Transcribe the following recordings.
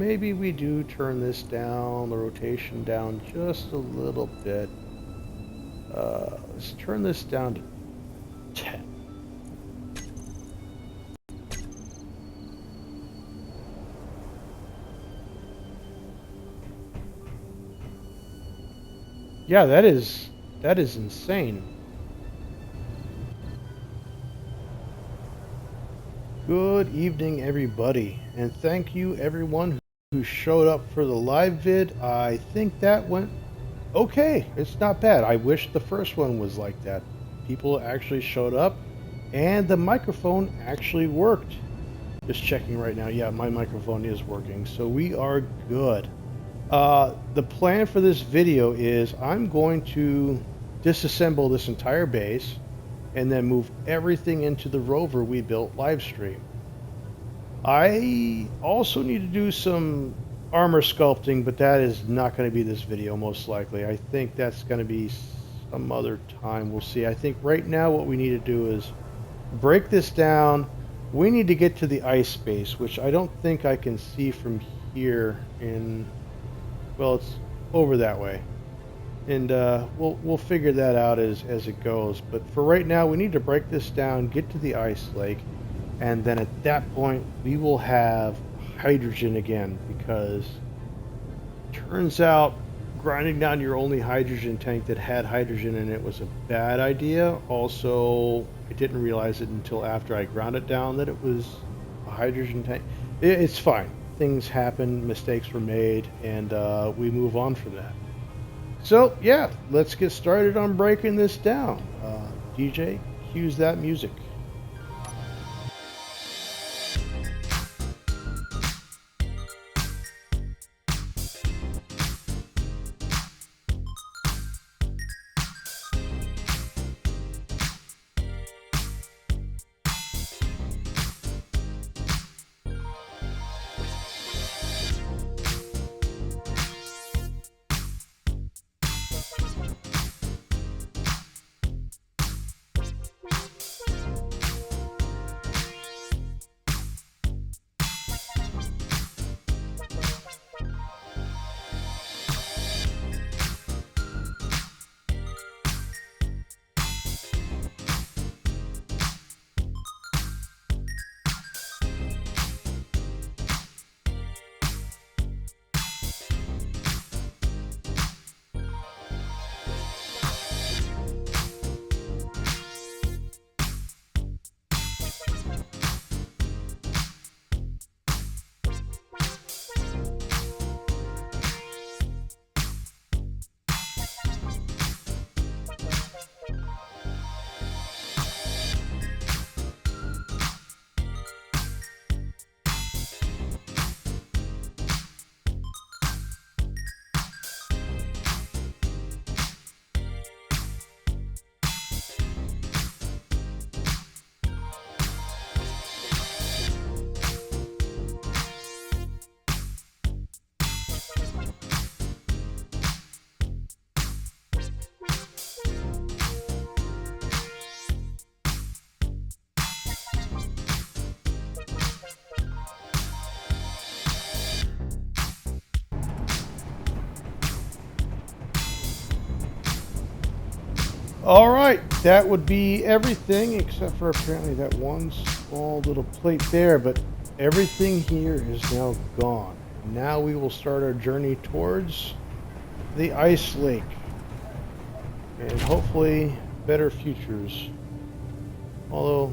maybe we do turn this down, the rotation down just a little bit. Let's turn this down to 10. Yeah, that is insane. Good evening, everybody, and thank you everyone who showed up for the live vid. I think that went okay. It's not bad. I wish the first one was like that. People actually showed up, and the microphone actually worked. Just checking right now. Yeah, my microphone is working, so we are good. The plan for this video is I'm going to disassemble this entire base and then move everything into the rover we built live stream. I also need to do some armor sculpting, but that is not going to be this video most likely. I think that's going to be some other time. We'll see. I think right now what we need to do is break this down. We need to get to the ice space, which I don't think I can see from here in... Well, it's over that way. And we'll figure that out as it goes. But for right now, we need to break this down, get to the ice lake, and then at that point, we will have hydrogen again, because turns out grinding down your only hydrogen tank that had hydrogen in it was a bad idea. Also, I didn't realize it until after I ground it down that it was a hydrogen tank. It's fine. Things happen, mistakes were made, and we move on from that. So, yeah, let's get started on breaking this down. DJ, cues that music. All right, that would be everything except for apparently that one small little plate there, but everything here is now gone. Now we will start our journey towards the ice lake and hopefully better futures. Although,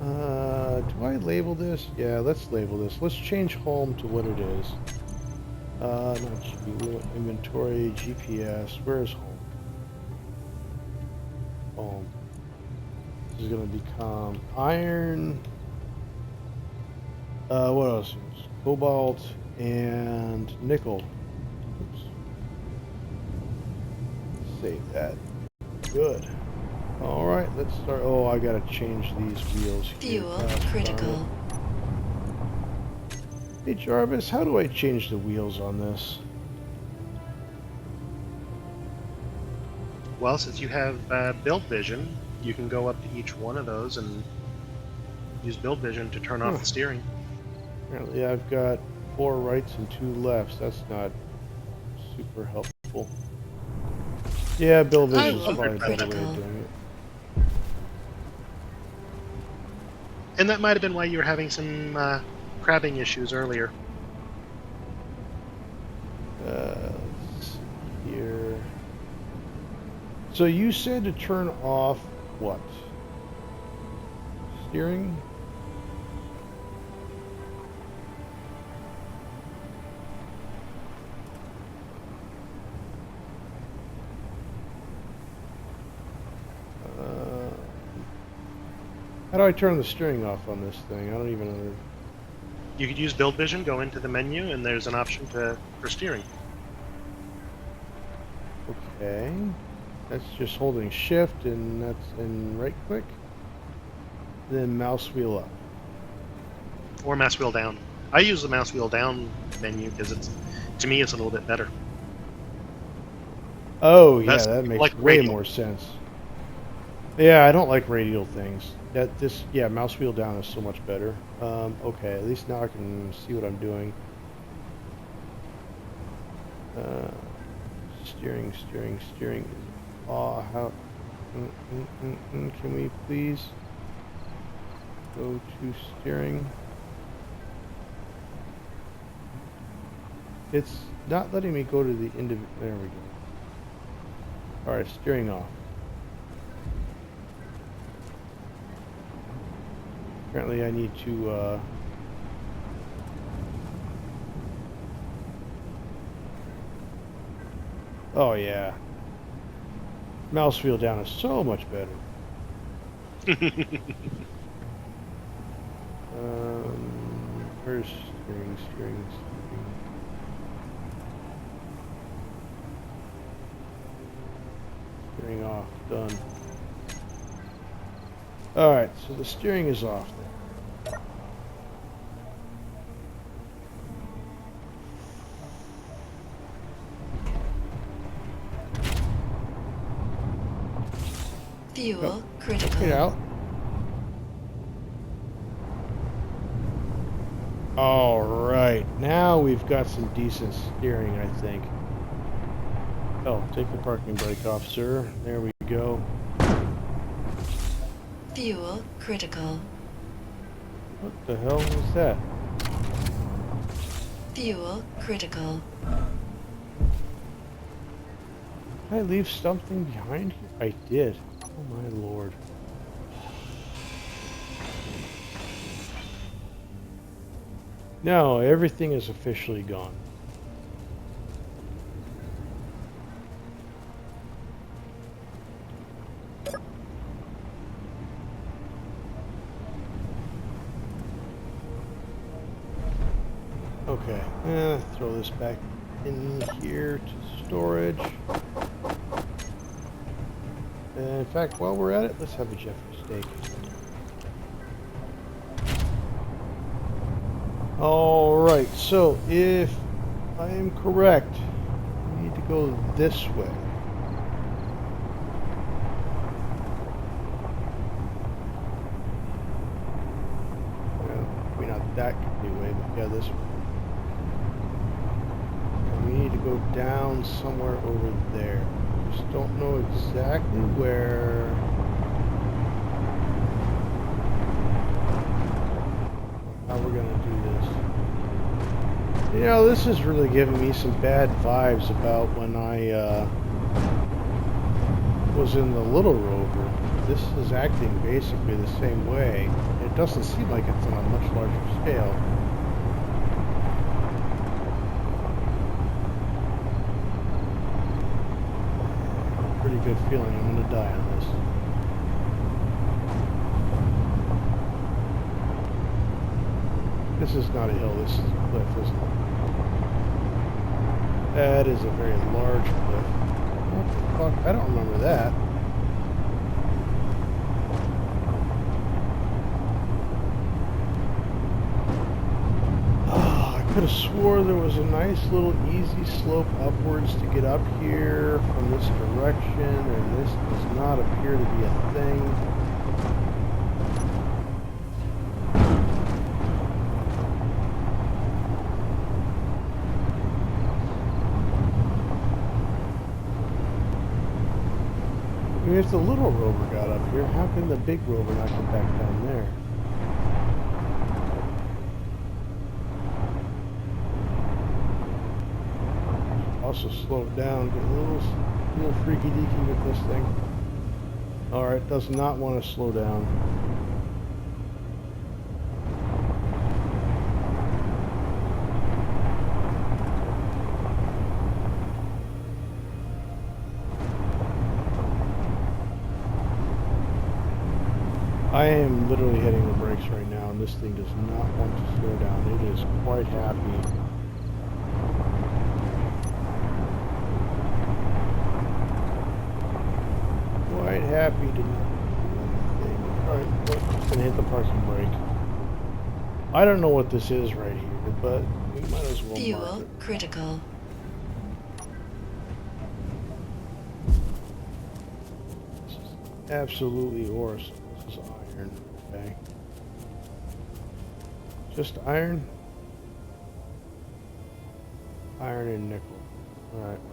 do I label this? Yeah, let's label this. Let's change home to what it is. Not inventory, GPS, where's home? This is going to become iron. What else? Cobalt and nickel. Oops. Save that. Good. All right, let's start. Oh, I gotta change these wheels here. Fuel critical. Hey Jarvis, how do I change the wheels on this? Well, since you have build vision, you can go up to each one of those and use build vision to turn off the steering. Apparently I've got 4 rights and 2 lefts. That's not super helpful. Yeah, Bill Vision is probably a better way of doing it. And that might have been why you were having some crabbing issues earlier. Let's see here. So you said to turn off what? Steering? How do I turn the steering off on this thing? I don't even know. You could use Build Vision, go into the menu, and there's an option for steering. Okay. That's just holding shift and that's in right click. Then mouse wheel up. Or mouse wheel down. I use the mouse wheel down menu because to me it's a little bit better. Oh yeah, That's that makes like way radial. more sense. Yeah, I don't like radial things. Yeah, mouse wheel down is so much better. Okay, at least now I can see what I'm doing. Steering. Oh, how? Can we please go to steering? It's not letting me go to the individual. There we go. All right, steering off. Apparently I need to, oh yeah. Mouse wheel down is so much better. Where's steering? Steering off, done. Alright, so the steering is off there. Fuel critical. Get out. Alright, now we've got some decent steering, I think. Oh, take the parking brake off, sir. There we go. Fuel critical. What the hell was that? Fuel critical. Did I leave something behind here? I did. Oh my lord. No, everything is officially gone. Okay, throw this back in here to storage. And in fact, while we're at it, let's have a Jeffrey steak. Alright, so if I am correct, we need to go this way. Well, maybe not that complete way, but yeah, this way. We need to go down somewhere over there. Just don't know exactly where. How we're gonna do this. You know, this is really giving me some bad vibes about when I was in the Little Rover. This is acting basically the same way. It doesn't seem like it's on a much larger scale. Pretty good feeling I'm gonna die on this. This is not a hill, this is a cliff, isn't it? That is a very large cliff. What the fuck? I don't remember that. I could have swore there was a nice little easy slope upwards to get up here from this direction, and this does not appear to be a thing. if the little rover got up here, how can the big rover not get back down there? Also slow it down, get a little freaky deaky with this thing. Alright, does not want to slow down. I am literally hitting the brakes right now, and this thing does not want to slow down. It is quite happy. Quite happy to not do anything. Alright, well, just gonna hit the parking brake. I don't know what this is right here, but we might as well mark Fuel it. critical. This is absolutely ore, so this is iron, okay? Just iron? Iron and nickel. Alright, well.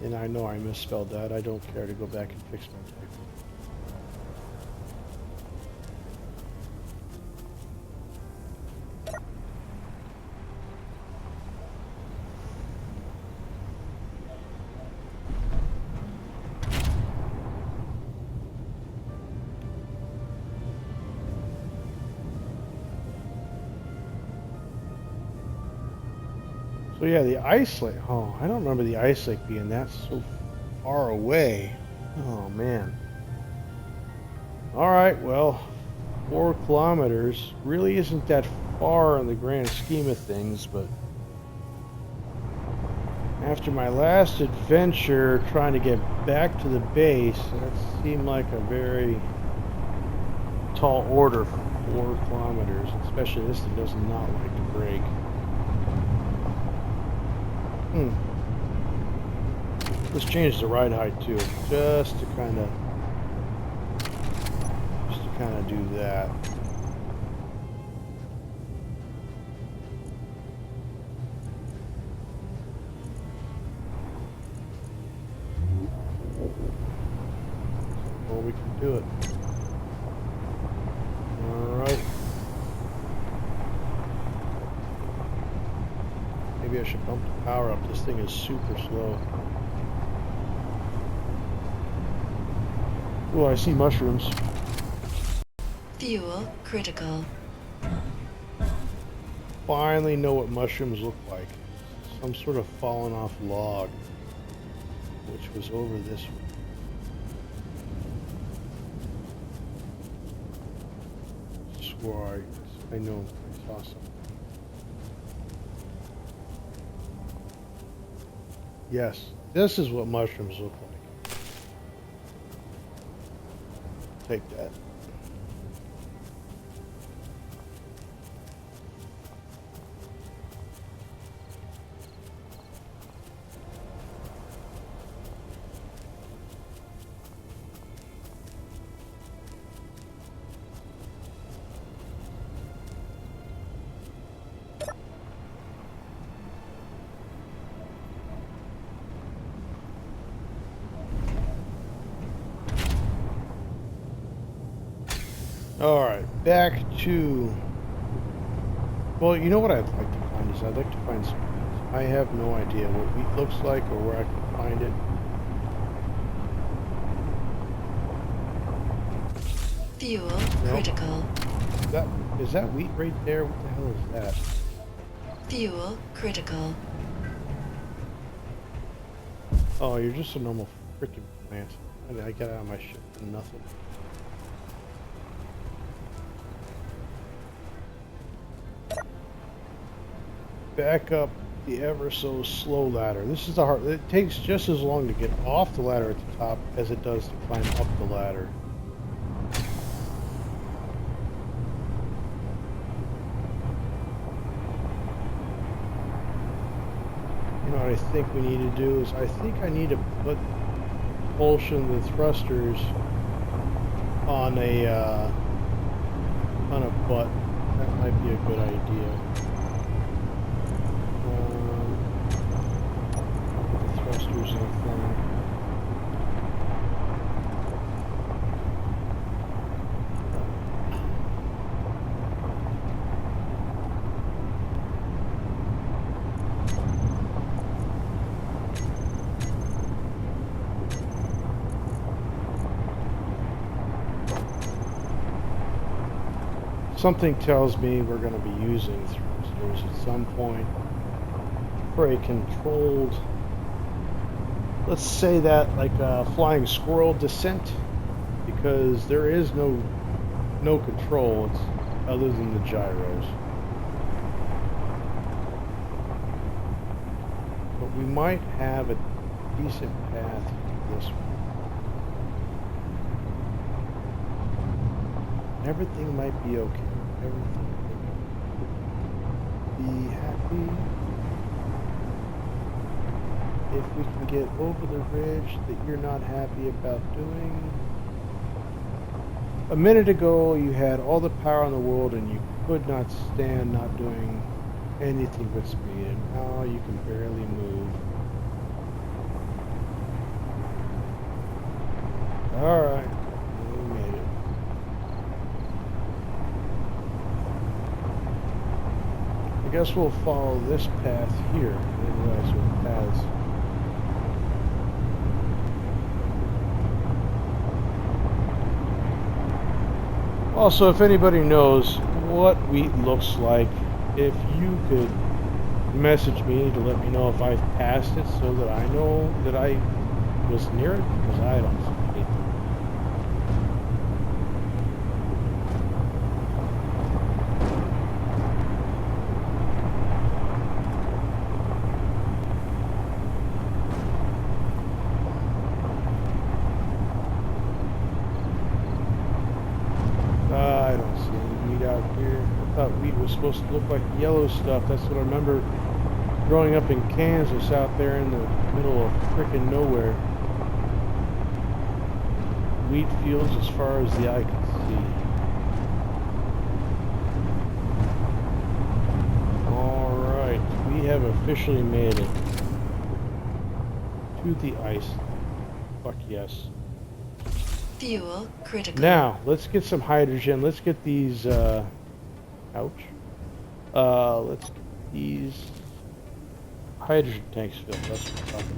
And I know I misspelled that. I don't care to go back and fix my typo. So yeah, the ice lake. Oh, I don't remember the ice lake being that so far away. Oh man. All right, well, 4 kilometers really isn't that far in the grand scheme of things, but after my last adventure trying to get back to the base, that seemed like a very tall order for 4 kilometers, especially this thing does not like to brake. Let's change the ride height too, just to kind of do that. Well, we can do it. All right. Maybe I should bump the power up. This thing is super slow. Oh, I see mushrooms. Fuel critical. Finally know what mushrooms look like. Some sort of fallen off log, which was over this way. Swore I know I saw something. Yes, this is what mushrooms look like. Take that. All right, back to. Well, you know what I'd like to find is I'd like to find some wheat. I have no idea what wheat looks like or where I can find it. Fuel Nope. critical. Is that wheat right there? What the hell is that? Fuel critical. Oh, you're just a normal freaking plant. I got out of my ship for nothing. Back up the ever so slow ladder. This is the hard. It takes just as long to get off the ladder at the top as it does to climb up the ladder. You know what I think we need to do is I think I need to put propulsion, the thrusters on a butt. That might be a good idea. Thrusters and thing. Something tells me we're going to be using thrusters at some point for a controlled, let's say that like a flying squirrel descent, because there is no control other than the gyros. But we might have a decent path to this one. Everything might be okay. Everything might be happy if we can get over the ridge that you're not happy about doing. A minute ago you had all the power in the world and you could not stand not doing anything but speed, and now you can barely move. Alright, we made it. I guess we'll follow this path here. I didn't realize there were paths. Also, if anybody knows what wheat looks like, if you could message me to let me know if I've passed it so that I know that I was near it, because I don't see anything. I don't see any wheat out here. I thought wheat was supposed to look like yellow stuff. That's what I remember growing up in Kansas, out there in the middle of frickin' nowhere. Wheat fields as far as the eye can see. Alright, we have officially made it to the ice. Fuck yes. Fuel critical. Now, let's get some hydrogen. Let's get these, ouch. Let's get these hydrogen tanks filled. That's what I'm talking about.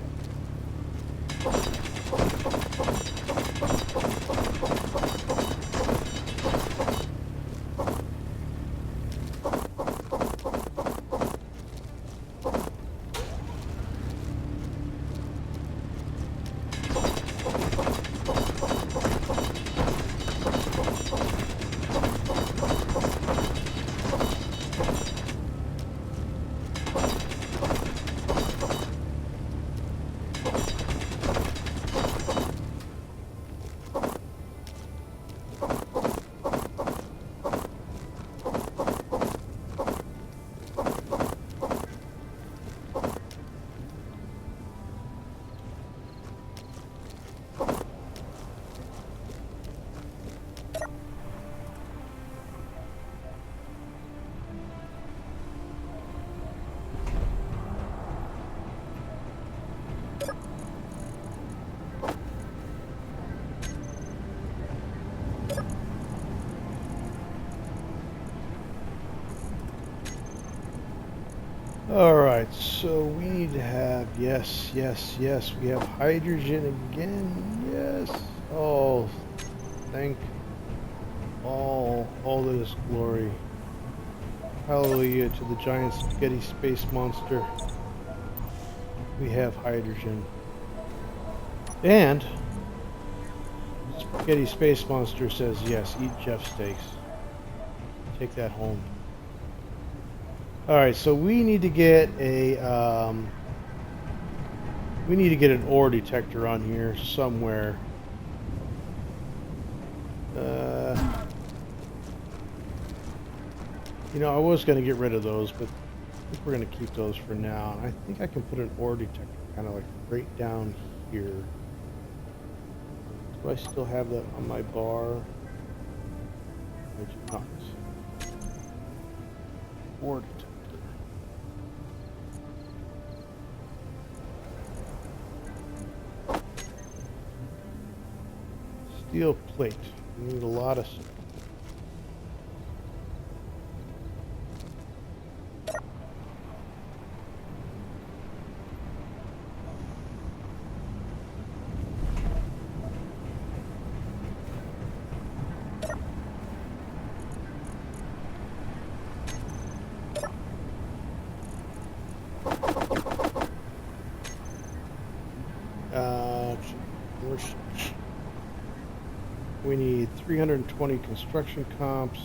Alright, so we need to have, yes, we have hydrogen again, yes. Oh, thank all that is glory. Hallelujah to the giant spaghetti space monster. We have hydrogen. And spaghetti space monster says yes, eat Jeff steaks. Take that home. Alright, so we need to get a an ore detector on here somewhere. You know, I was going to get rid of those, but I think we're going to keep those for now. And I think I can put an ore detector kind of like right down here. Do I still have that on my bar? I do not. Ore detector. Steel plate. We need a lot of. We need 320 construction comps.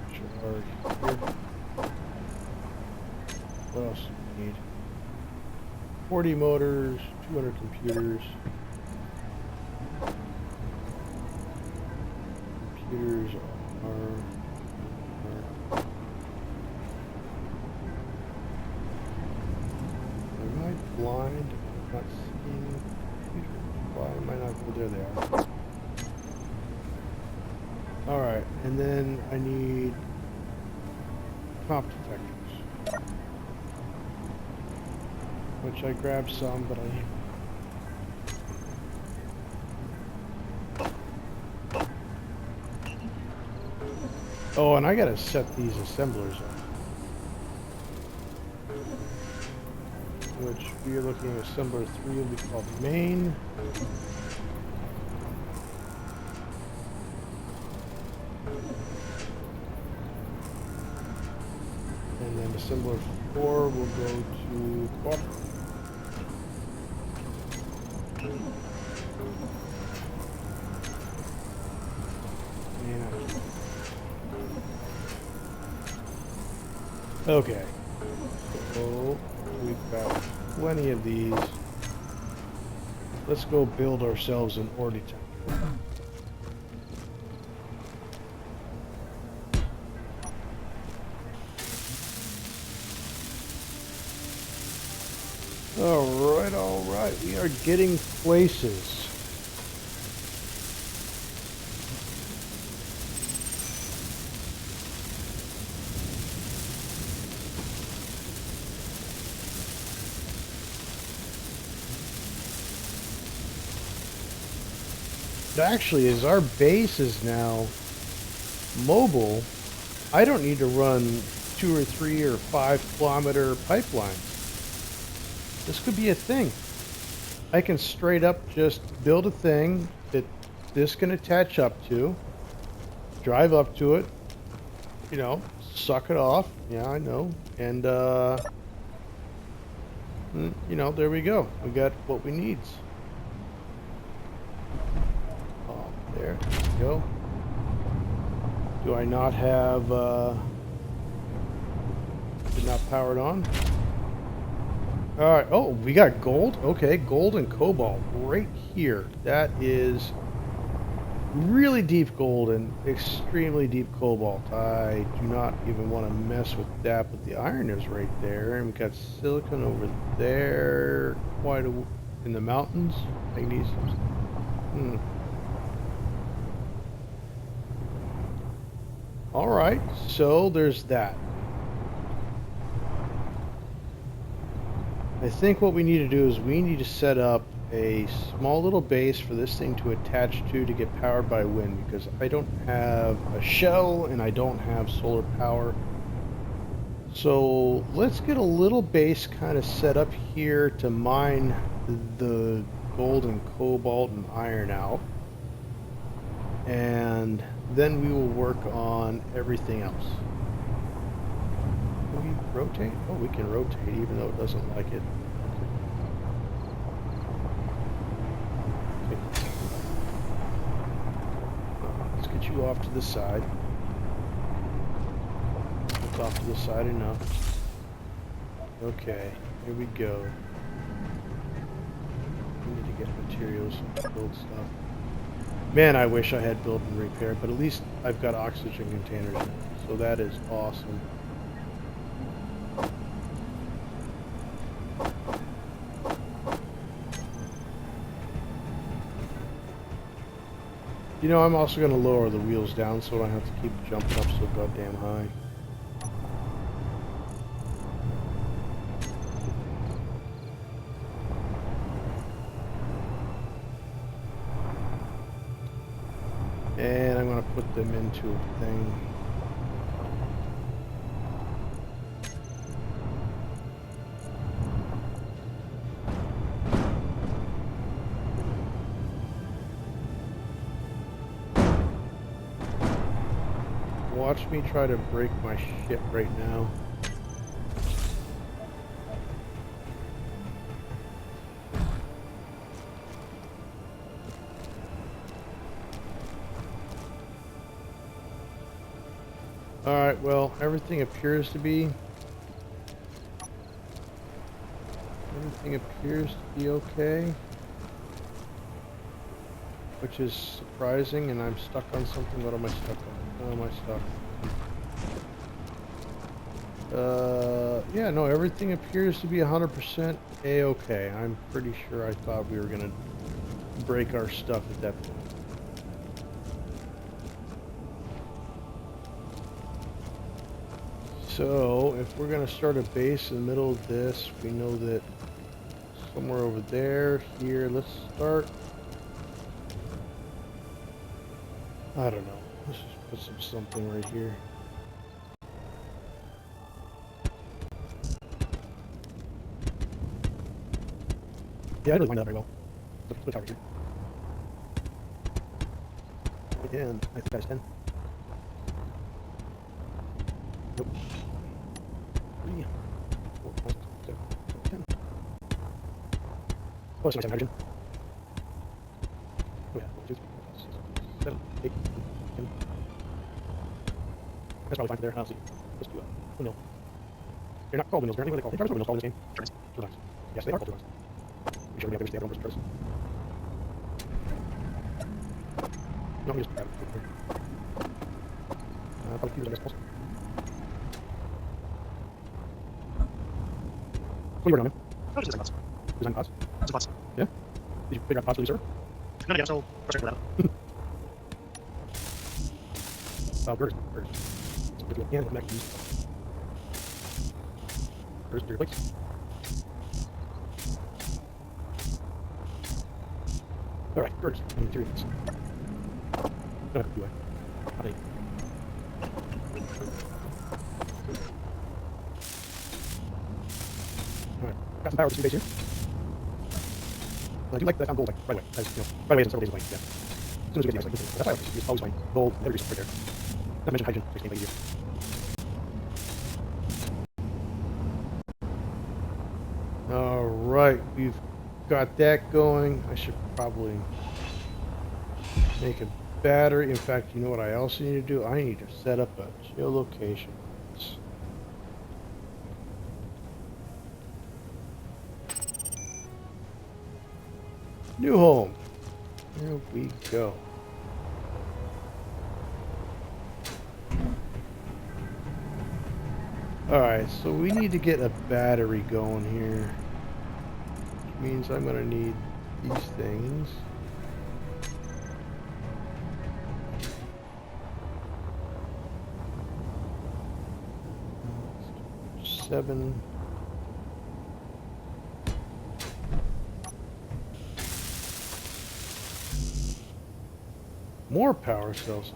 Charge here. What else do we need? 40 motors, 200 computers. Computers are am I blind? I'm not seeing computers. Why am I not? Oh, there they are. Alright, and then I need comp detectors. Which I grabbed some, but oh, and I gotta set these assemblers up. Which we are looking at assembler 3 will be called main. And then assembler 4 will go to quad. Okay. So we've got plenty of these. Let's go build ourselves an ore detector. All right. We are getting places. Actually, as our base is now mobile, I don't need to run 2 or 3 or 5 kilometer pipelines. This could be a thing. I can straight up just build a thing that this can attach up to, drive up to it, you know, suck it off. Yeah, I know. And, you know, there we go. We got what we need. There we go. Do I not have, did not power it on? Alright, oh, we got gold? Okay, gold and cobalt right here. That is really deep gold and extremely deep cobalt. I do not even want to mess with that, but the iron is right there. And we've got silicon over there, quite in the mountains. Magnesium. Alright, so there's that. I think what we need to do is we need to set up a small little base for this thing to attach to get powered by wind, because I don't have a shell and I don't have solar power. So let's get a little base kind of set up here to mine the gold and cobalt and iron out. And then we will work on everything else. Can we rotate? Oh, we can rotate even though it doesn't like it. Okay. Let's get you off to the side. It's off to the side enough. Okay, here we go. We need to get materials and build stuff. Man, I wish I had build and repair, but at least I've got oxygen containers now, so that is awesome. You know, I'm also going to lower the wheels down so I don't have to keep jumping up so goddamn high. And I'm going to put them into a thing. Watch me try to break my shit right now. Alright, well, everything appears to be... Everything appears to be okay. Which is surprising, and I'm stuck on something. What am I stuck on? How am I stuck? Yeah, no, everything appears to be 100% A-okay. I'm pretty sure I thought we were gonna break our stuff at that point. So, if we're gonna start a base in the middle of this, we know that somewhere over there, here, let's start. I don't know. Let's just put something right here. Yeah, I really mind that very well. Let's over here. And I think that's 10. Nope. 3, 4, 5, 6, 7, 10. Oh, it's nice hydrogen. Oh yeah, 1, 2, 3, 4, 5, 6, 7, 8, 10. That's probably fine for there. Let's see. Let's do a windmill. They're not called windmills, apparently. What are they called? They probably windmills called in this game. Turbines. Yes, they are called turbines. Make sure we have every stay on versus turbines. No, we just grab it here. Probably fuse on this also. What are you working on, man? Oh, just design pods. Design pods? Just pods. Yeah? Did you figure out the pods for the server? No, yeah, I'm still frustrated with that. Girders. So if you can, connect these. Girders to your plates. Alright, girders. Materials. Don't have to do it. I think. Alright, got some power to the base here. I do like that I found gold, like, right away. As, you know, right away is several days away, yeah. As soon as we get the ice, like, that's why I always find gold, every resource right there. Not to mention hydrogen, makes things easier. Alright, we've got that going. I should probably make a battery. In fact, you know what I also need to do? I need to set up a geolocation. New home. Here we go. Alright, so we need to get a battery going here. Which means I'm going to need these things. Seven. More power cells.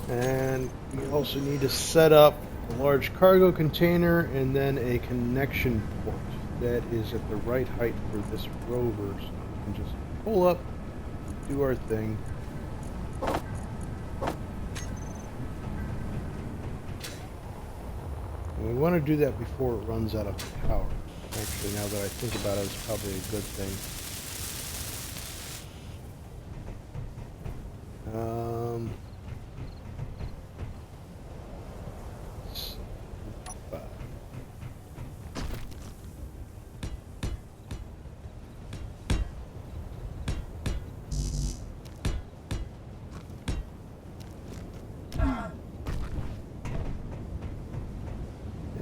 And we also need to set up a large cargo container and then a connection port that is at the right height for this rover, so we can just pull up, do our thing. And we want to do that before it runs out of power. Actually, now that I think about it, it's probably a good thing.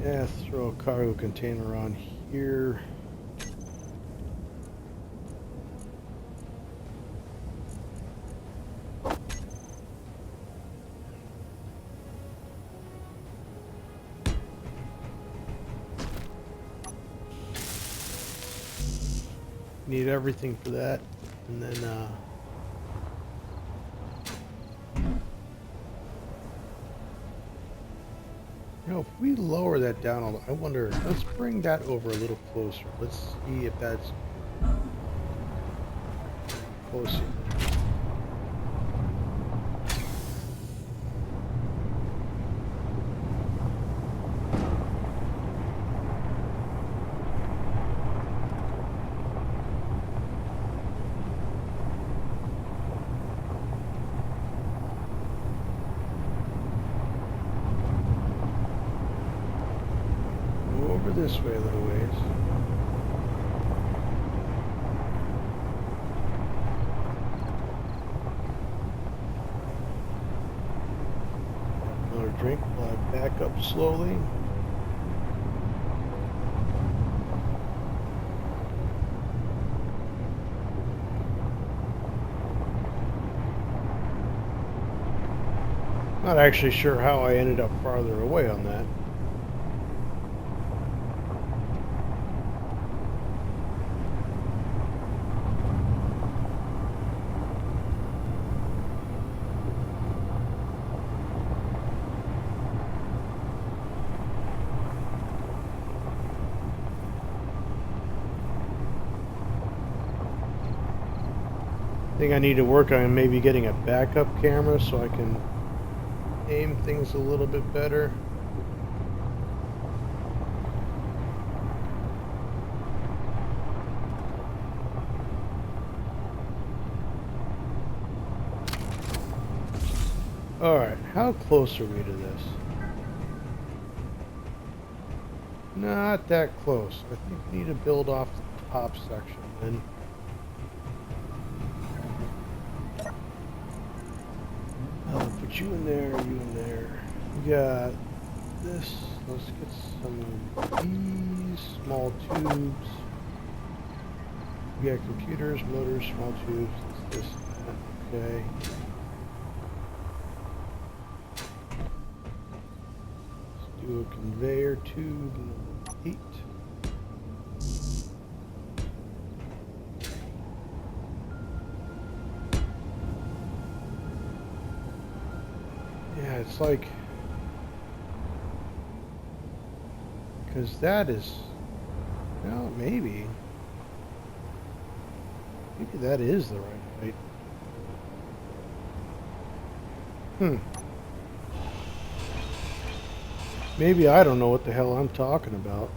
Yeah, throw a cargo container on here. Need everything for that. And then, you know, if we lower that down, I wonder, let's bring that over a little closer. Let's see if that's close enough. Go over this way a little ways. Another drink while I back up slowly. Not actually sure how I ended up farther away on that. I think I need to work on maybe getting a backup camera so I can aim things a little bit better. Alright, how close are we to this? Not that close. I think we need to build off the top section then. I'll put you in there, you in there. We got this. Let's get some of these small tubes. We got computers, motors, small tubes. This, that. Okay. Let's do a conveyor tube number 8. Yeah, it's like, because that is, well, maybe that is the right height. Maybe I don't know what the hell I'm talking about.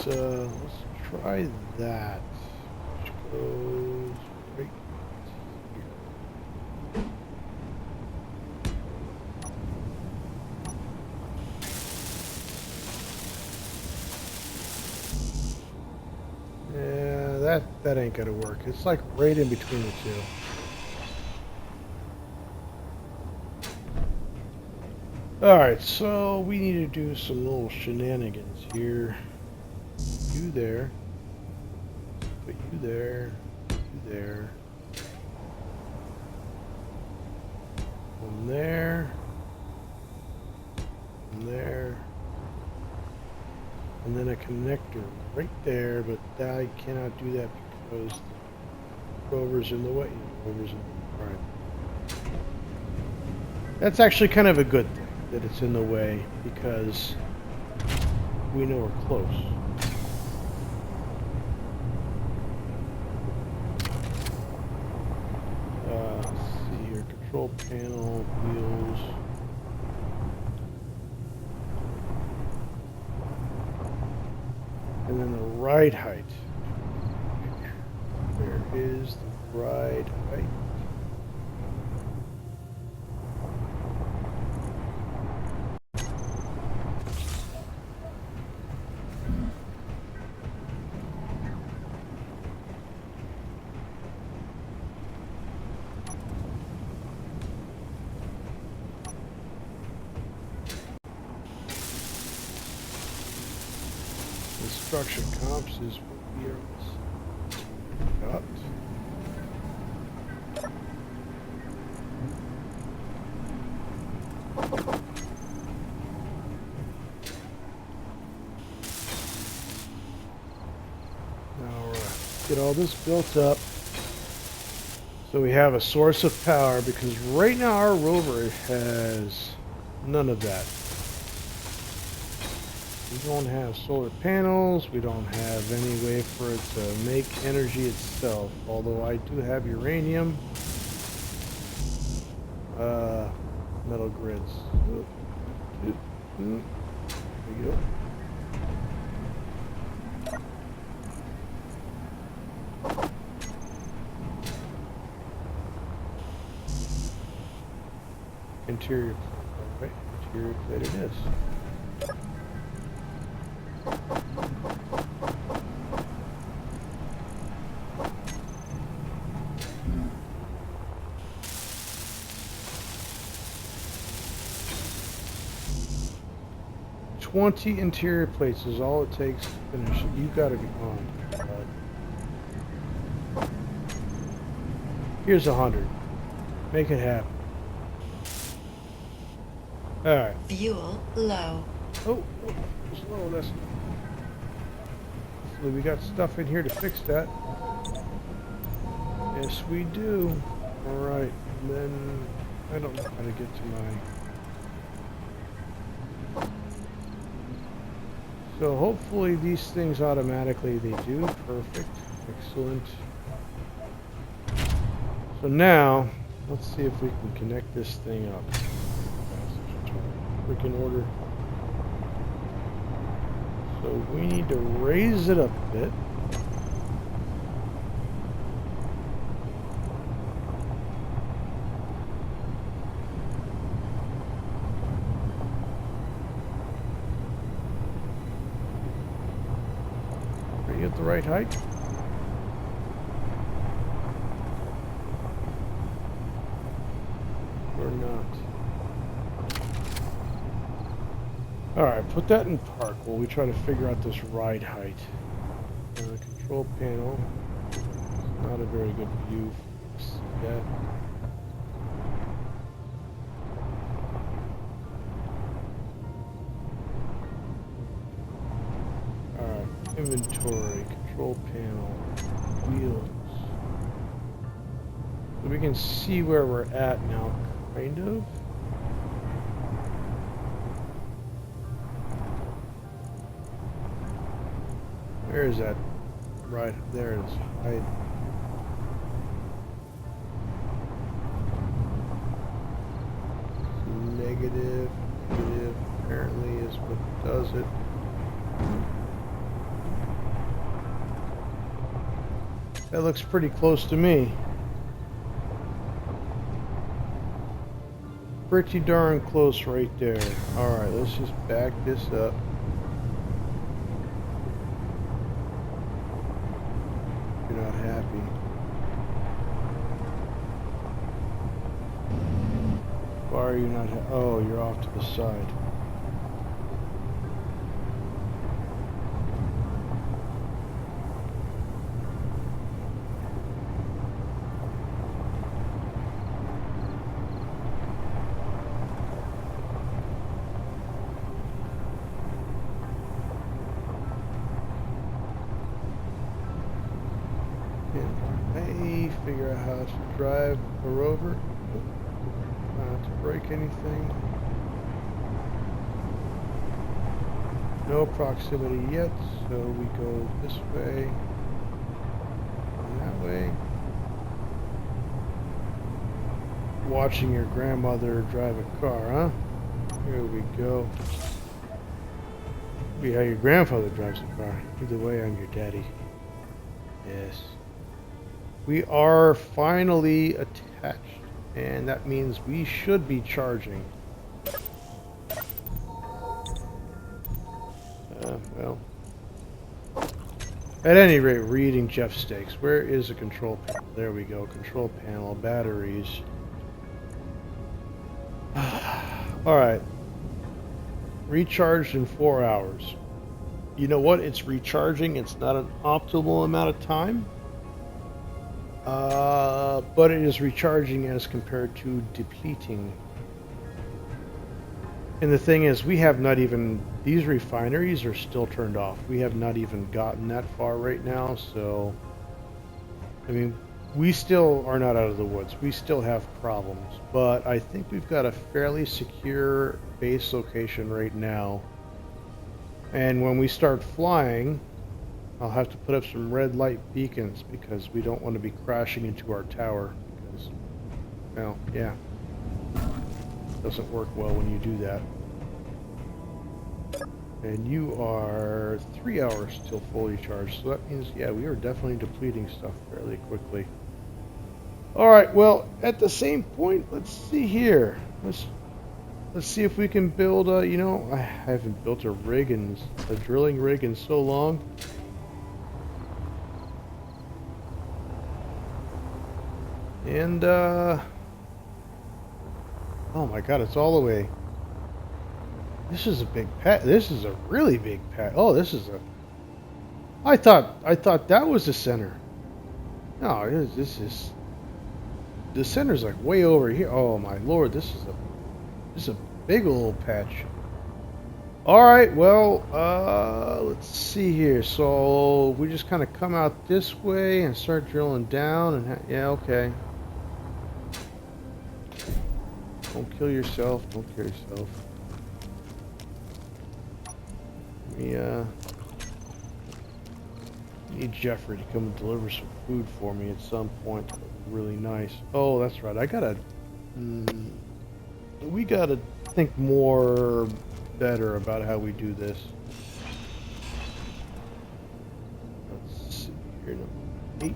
So let's try that, which goes right here. Yeah, that ain't gonna work. It's like right in between the two. Alright, so we need to do some little shenanigans here. You there. Put you there. You there. One there. One there. And then a connector right there, but I cannot do that because the rover's in the way. Rover's in the way. Right. That's actually kind of a good thing that it's in the way because we know we're close. Let's see here, control panel, wheels. And then the ride height. There is the ride height. construction comps is what we are got. Alright, get all this built up so we have a source of power, because right now our rover has none of that. We don't have solar panels, we don't have any way for it to make energy itself, although I do have uranium. Metal grids. There we go. Interior plate, alright, interior plate it is. 20 interior plates is all it takes to finish it. You gotta be on. Here's 100. Make it happen. Alright. Fuel low. Oh, it's low. That's. Hopefully we got stuff in here to fix that. Yes, we do. Alright. Then I don't know how to get to my. So hopefully these things automatically they do. Perfect. Excellent. So now, let's see if we can connect this thing up. Freaking order. So we need to raise it up a bit. Are you at the right height? Or not? Alright, put that in park while we try to figure out this ride height. Control panel. Not a very good view yet. Alright, inventory, control panel, wheels. So we can see where we're at now, kind of. Where is that? Right, there it is. Negative, negative, apparently is what does it. That looks pretty close to me. Pretty darn close right there. Alright, let's just back this up. You're not happy. Why are you not happy? Oh, you're off to the side. Figure out how to drive a rover. Not to break anything. No proximity yet, so we go this way and that way. Watching your grandmother drive a car, huh? Here we go. Be how your grandfather drives a car. Either way, I'm your daddy. Yes. We are finally attached, and that means we should be charging. Well, at any rate, we're eating Jeff steaks. Where is the control panel? There we go. Control panel, batteries. All right. Recharged in 4 hours. You know what? It's recharging. It's not an optimal amount of time. But it is recharging as compared to depleting. And the thing is, we have not even, these refineries are still turned off. We have not even gotten that far right now, so, I mean, we still are not out of the woods. We still have problems, but I think we've got a fairly secure base location right now. And when we start flying, I'll have to put up some red light beacons because we don't want to be crashing into our tower because, well, yeah. Doesn't work well when you do that. And you are 3 hours till fully charged, so that means, yeah, we are definitely depleting stuff fairly quickly. Alright, well, at the same point, let's see here. Let's see if we can build a, you know, I haven't built a drilling rig in so long. And, oh my god, it's all the way. This is a big patch. This is a really big patch. Oh, this is a... I thought that was the center. No, this is... The center's like way over here. Oh my lord, this is a big old patch. Alright, well, let's see here. So, we just kind of come out this way and start drilling down and... yeah, okay. Don't kill yourself. Don't kill yourself. We need Jeffrey to come and deliver some food for me at some point. That would be really nice. Oh, that's right. I gotta... we gotta think more better about how we do this. Let's see here. Number 8.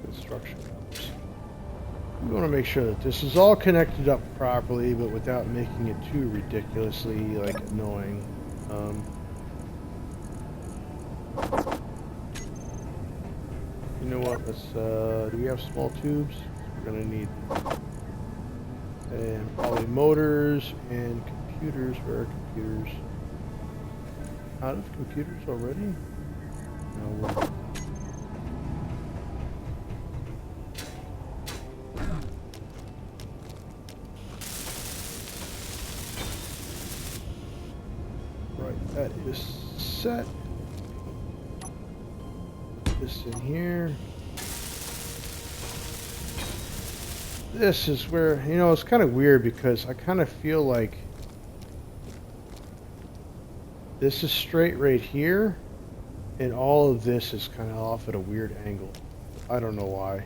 Construction hours. We want to make sure that this is all connected up properly, but without making it too ridiculously, like, annoying. You know what, let's, do we have small tubes? We're gonna need, and probably motors and computers. Where are computers? Out of computers already? No, we're... Right, that is set. Put this in here. This is where, you know, it's kind of weird because I kind of feel like this is straight right here, and all of this is kind of off at a weird angle. I don't know why.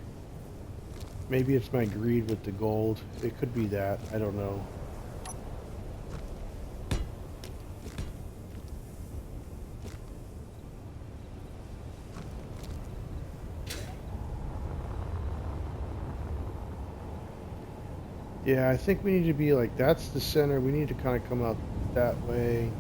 Maybe it's my greed with the gold. It could be that. I don't know. Yeah, I think we need to be like, that's the center. We need to kind of come out that way.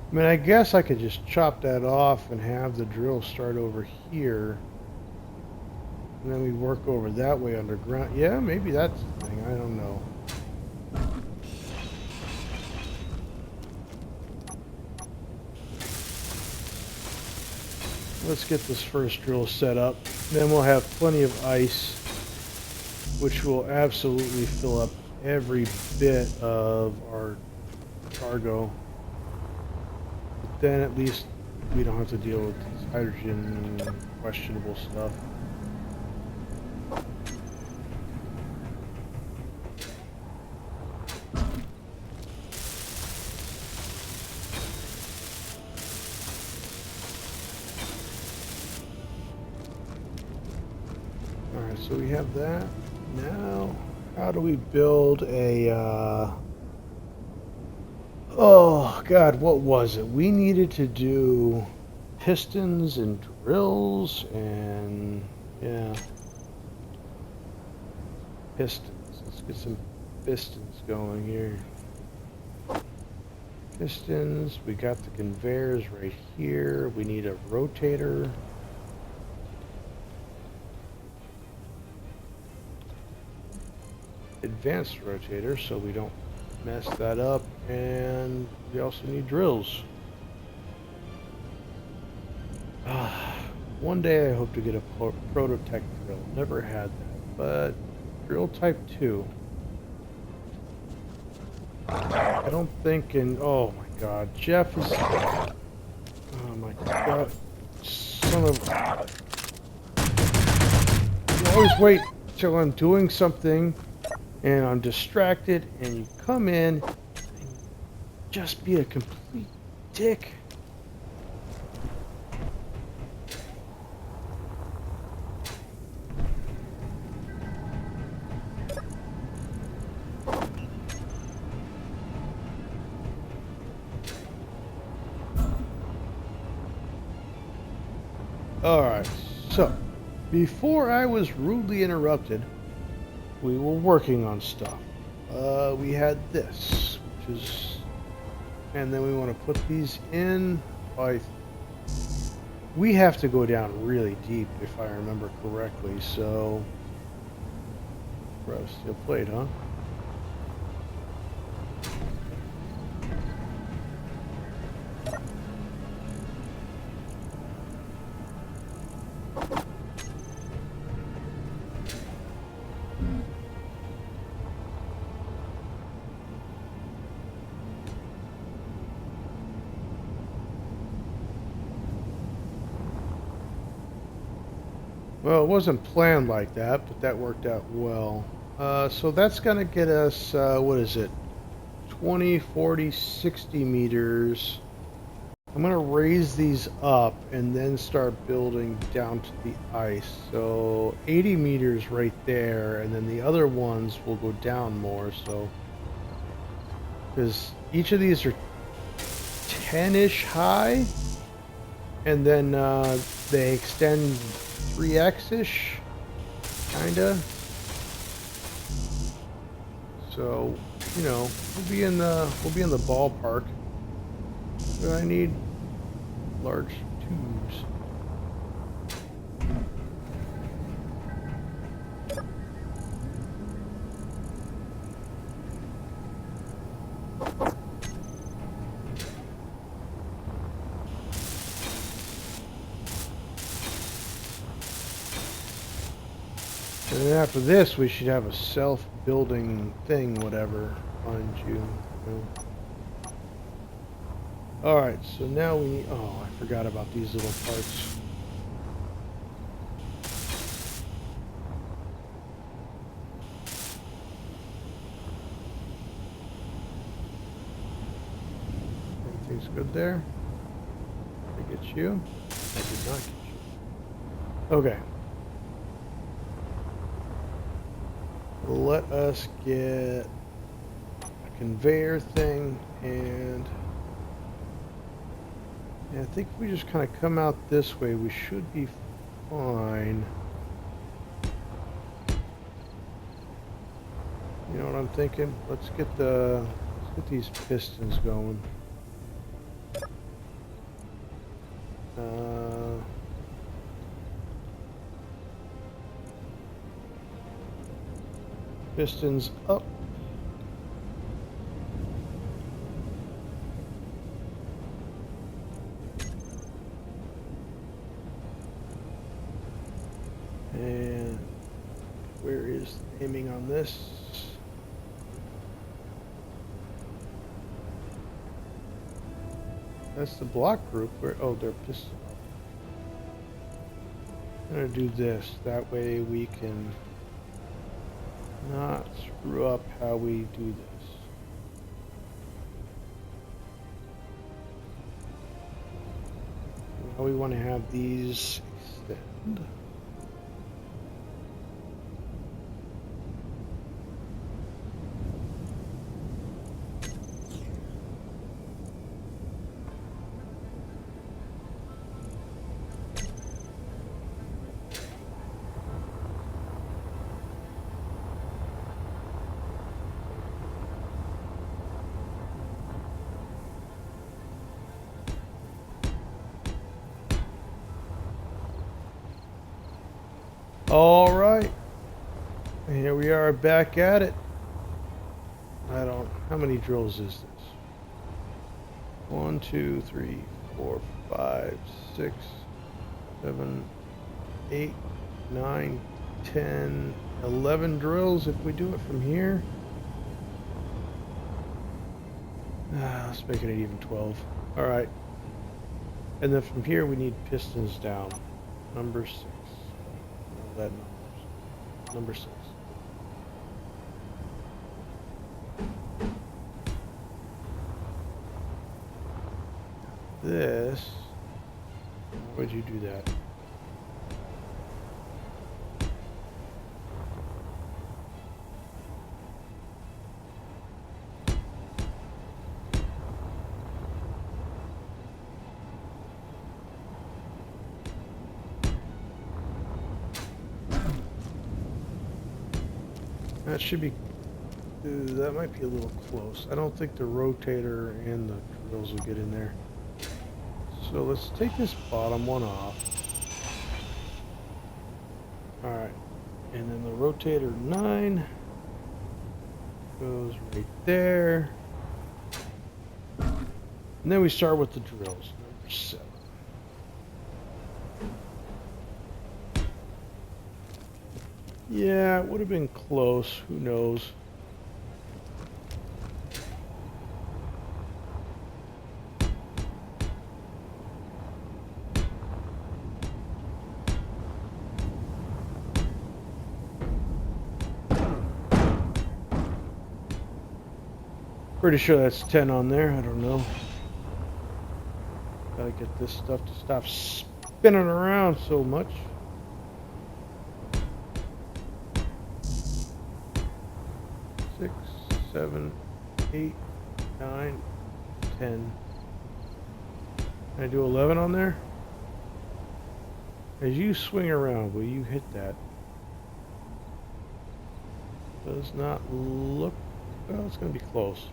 I mean, I guess I could just chop that off and have the drill start over here. And then we work over that way underground. Yeah, maybe that's the thing. I don't know. Let's get this first drill set up. Then we'll have plenty of ice, which will absolutely fill up every bit of our cargo. Then at least we don't have to deal with this hydrogen questionable stuff. Alright, so we have that. Now, how do we build a, oh God, what was it? We needed to do pistons and drills and, yeah, pistons. Let's get some pistons going here. Pistons, we got the conveyors right here. We need a rotator. Advanced rotator so we don't mess that up, and we also need drills. One day I hope to get a Prototech drill. Never had that, but drill type 2. I don't think in, oh my god, Jeff is, oh my god, son of, you always wait till I'm doing something and I'm distracted, and you come in and just be a complete dick. Alright, so before I was rudely interrupted, we were working on stuff. We had this, which is, and then we want to put these in. We have to go down really deep if I remember correctly, so bro, steel plate, huh? Well, it wasn't planned like that, but that worked out well. So that's going to get us, what is it, 20, 40, 60 meters. I'm going to raise these up and then start building down to the ice. So 80 meters right there, and then the other ones will go down more. So, because each of these are 10-ish high, and then they extend 3x-ish, kinda. So, you know, we'll be in the ballpark. But I need large tubes. And then after this, we should have a self-building thing, whatever, mind you. Alright, so now we need, oh, I forgot about these little parts. Everything's good there? Did I get you? I did not get you. Okay. Let us get a conveyor thing, and I think if we just kind of come out this way, we should be fine. You know what I'm thinking? Let's get these pistons going. Pistons up. And where is aiming on this? That's the block group. Where, oh, they're piston up. I'm gonna do this. That way we can not screw up how we do this. Now we want to have these extend. All right. Here we are back at it. How many drills is this? 1, 2, 3, 4, 5, 6, 7, 8, 9, 10, 11 drills if we do it from here. Let's make it even 12. All right. And then from here we need pistons down. Number 6. That number 6. This. Why would you do that? That should be. That might be a little close. I don't think the rotator and the drills will get in there. So let's take this bottom one off. Alright. And then the rotator 9 goes right there. And then we start with the drills. Number 7. Yeah, it would have been close. Who knows? Pretty sure that's 10 on there. I don't know. Gotta get this stuff to stop spinning around so much. Six, 7, 8, 9, 10. Can I do 11 on there? As you swing around, will you hit that? Does not look... Well, it's going to be close.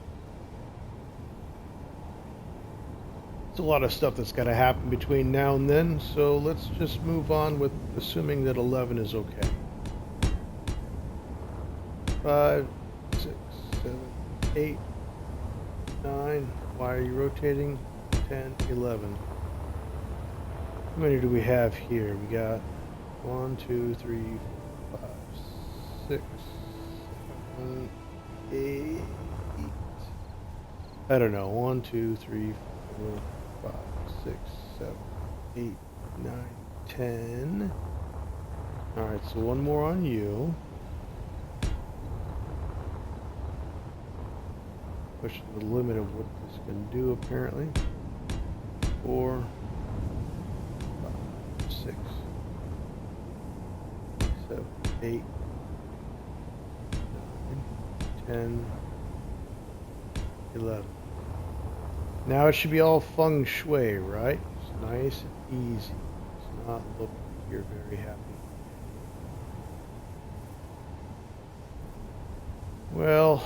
It's a lot of stuff that's got to happen between now and then, so let's just move on with assuming that 11 is okay. 5, 6, 7, 8, 9. Why are you rotating? 10, 11. How many do we have here? We got 1, 2, 3, 4, 5, 6, 7, 8. I don't know. 1, 2, 3, 4, 5, 6, 7, 8, 9, 10. Alright, so one more on you. Pushing the limit of what this can do, apparently. 4, 5, 6, 7, 8, 9, 10, 11. Now it should be all feng shui, right? It's nice and easy. It's not looking like you're very happy. Well,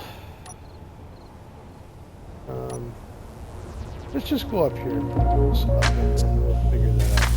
let's just go up here and put this up and then we'll figure that out.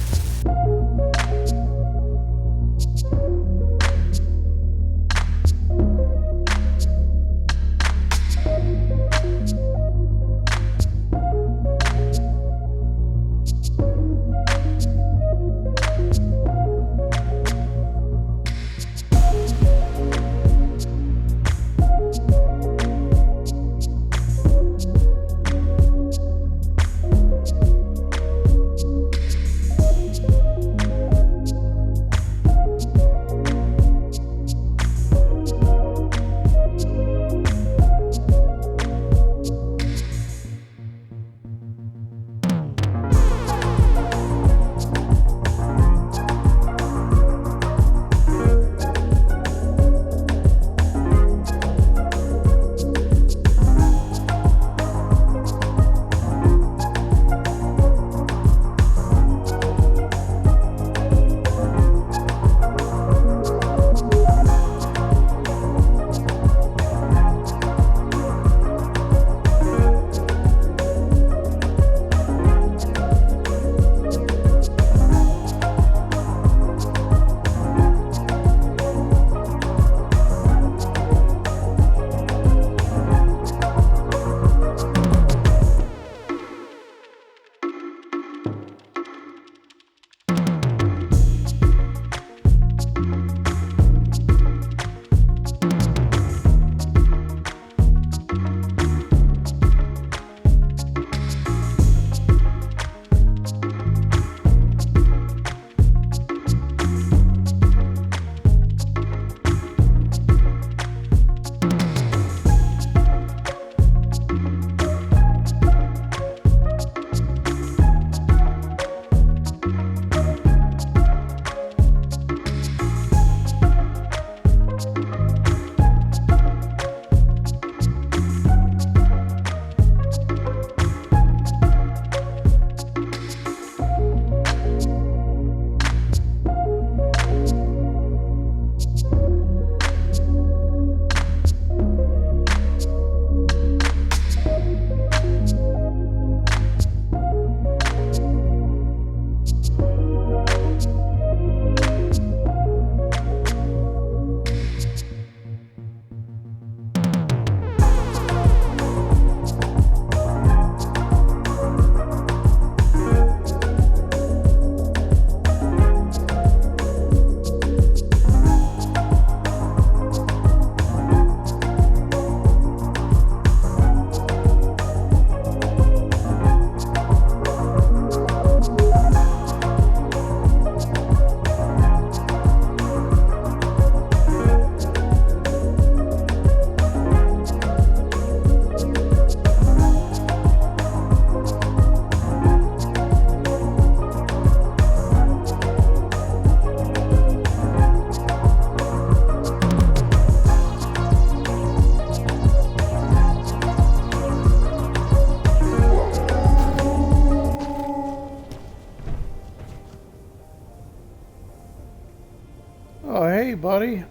buddy.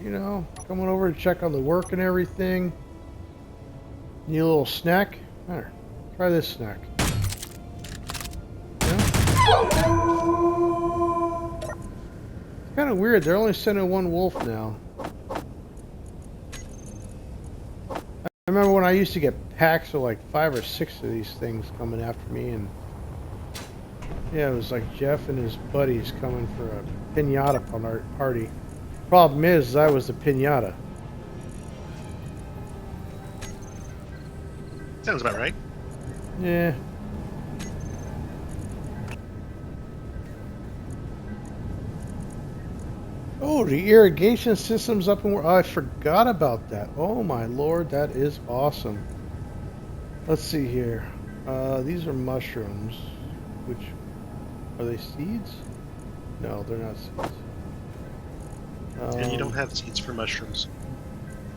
You know, coming over to check on the work and everything. Need a little snack? Here, try this snack. Yeah? It's kind of weird. They're only sending one wolf now. I remember when I used to get packs of like 5 or 6 of these things coming after me, and yeah, it was like Jeff and his buddies coming for a piñata party. Problem is, I was the piñata. Sounds about right. Yeah. Oh, the irrigation system's up and I forgot about that. Oh my lord, that is awesome. Let's see here. These are mushrooms. Which are they seeds? No, they're not seeds. And you don't have seeds for mushrooms.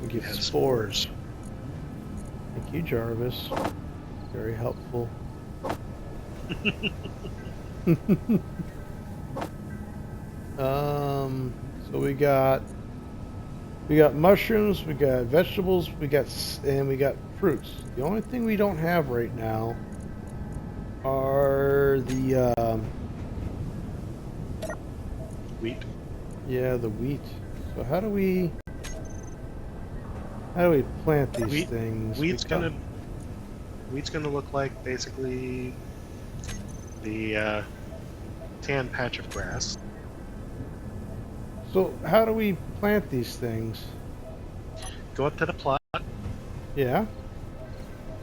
We get You have spores. Thank you, Jarvis. Very helpful. So we got mushrooms, we got vegetables, we got fruits. The only thing we don't have right now are the Wheat. yeah, the wheat. So how do we plant these things? Wheat's gonna look like basically the tan patch of grass. So how do we plant these things? Go up to the plot Yeah.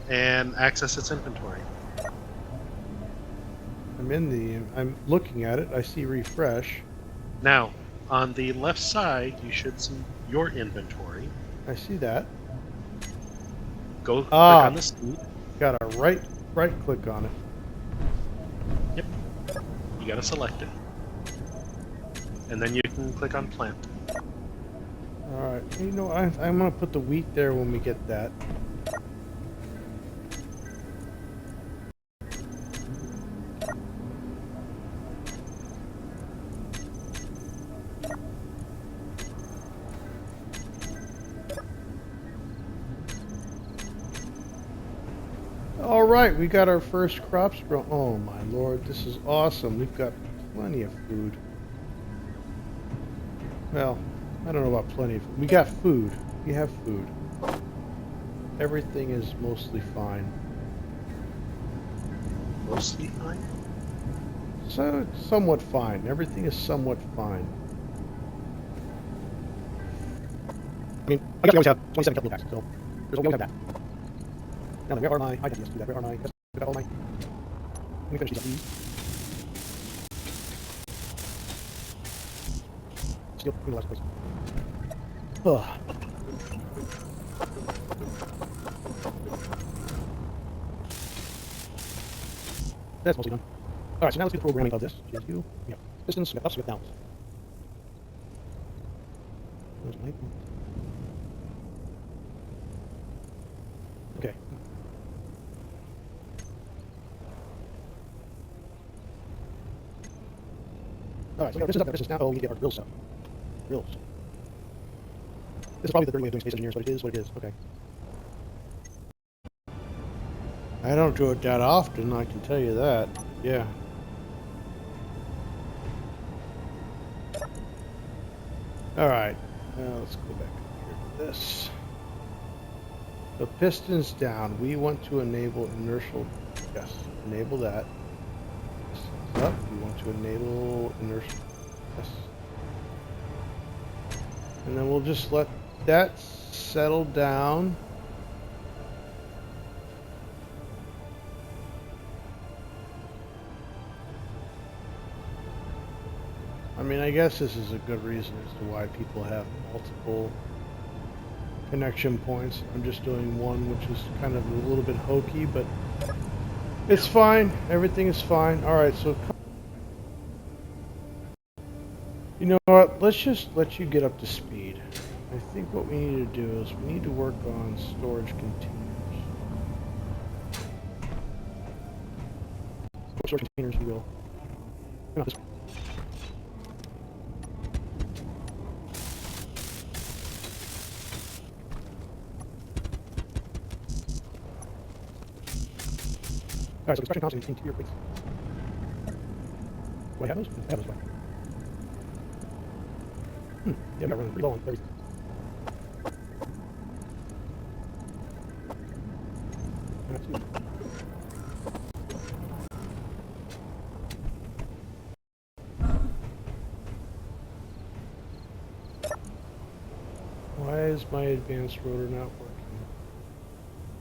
and access its inventory. I'm looking at it. I see refresh. Now, on the left side, you should see your inventory. I see that. Go click Ah. on the seed. Got a right click on it. Yep. You gotta select it. And then you can click on plant. Alright, you know, I'm gonna put the wheat there when we get that. Alright, we got our first crops grown. Oh my lord, this is awesome. We've got plenty of food. Well, I don't know about plenty of food. We got food. We have food. Everything is mostly fine. Mostly fine. So, it's somewhat fine. Everything is somewhat fine. I mean, I guess we always have 27 couple of packs, so we always have that. Now then, where are my... I can just do that. Where are my... Yes, I got all my... Let me finish these up. Steal. Give me the last place. Ugh. That's mostly done. Alright, so now let's do the programming of this. GSU. Yeah. Pistons, smith ups, smith downs. There's my... Okay. Alright, so we got pistons up, pistons down. Oh, we need to get our drills up. Drills. This is probably the dirty way of doing space engineers, but it is what it is. Okay. I don't do it that often, I can tell you that. Yeah. Alright. Now let's go back here to this. The pistons down. We want to enable inertial. Yes. Enable that. Pistons up. We want to enable inertial. Yes. And then we'll just let that settle down. I mean, I guess this is a good reason as to why people have multiple connection points. I'm just doing one, which is kind of a little bit hokey, but it's fine. Everything is fine. All right, so you know what? Let's just let you get up to speed. I think what we need to do is we need to work on storage containers. Storage containers, we will. No, this one. Alright, so construction constant interior plates. Do I have those? I have those, right? Yeah, we got running pretty low on 30. Why is my advanced rotor not working?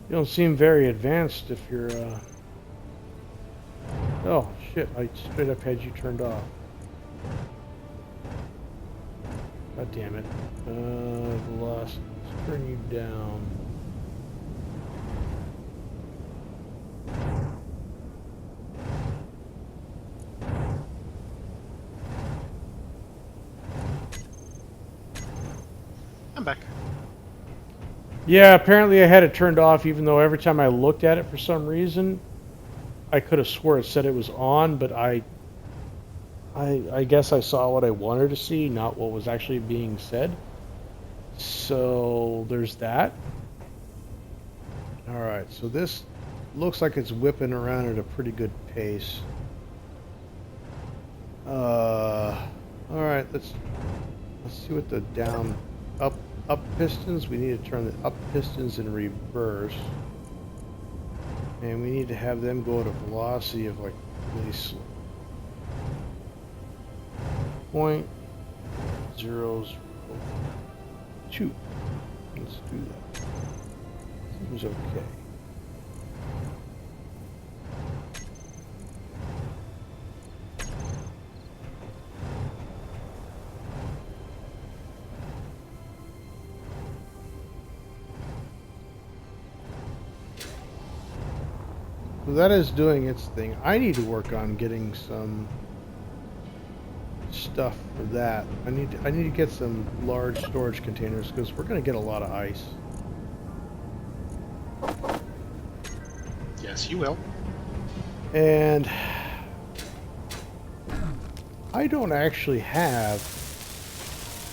You don't seem very advanced if you're, Oh, shit, I straight up had you turned off. God damn it. Velocity. Let's bring you down. I'm back. Yeah, apparently I had it turned off even though every time I looked at it for some reason, I could have swore it said it was on, but I guess I saw what I wanted to see, not what was actually being said. So there's that. Alright, so this looks like it's whipping around at a pretty good pace. Alright, let's see what the up pistons. We need to turn the up pistons in reverse. And we need to have them go at a velocity of like really slow. 0.002. Let's do that. Seems okay. So that is doing its thing. I need to work on getting some stuff for that. I need to get some large storage containers because we're going to get a lot of ice. Yes, you will. And I don't actually have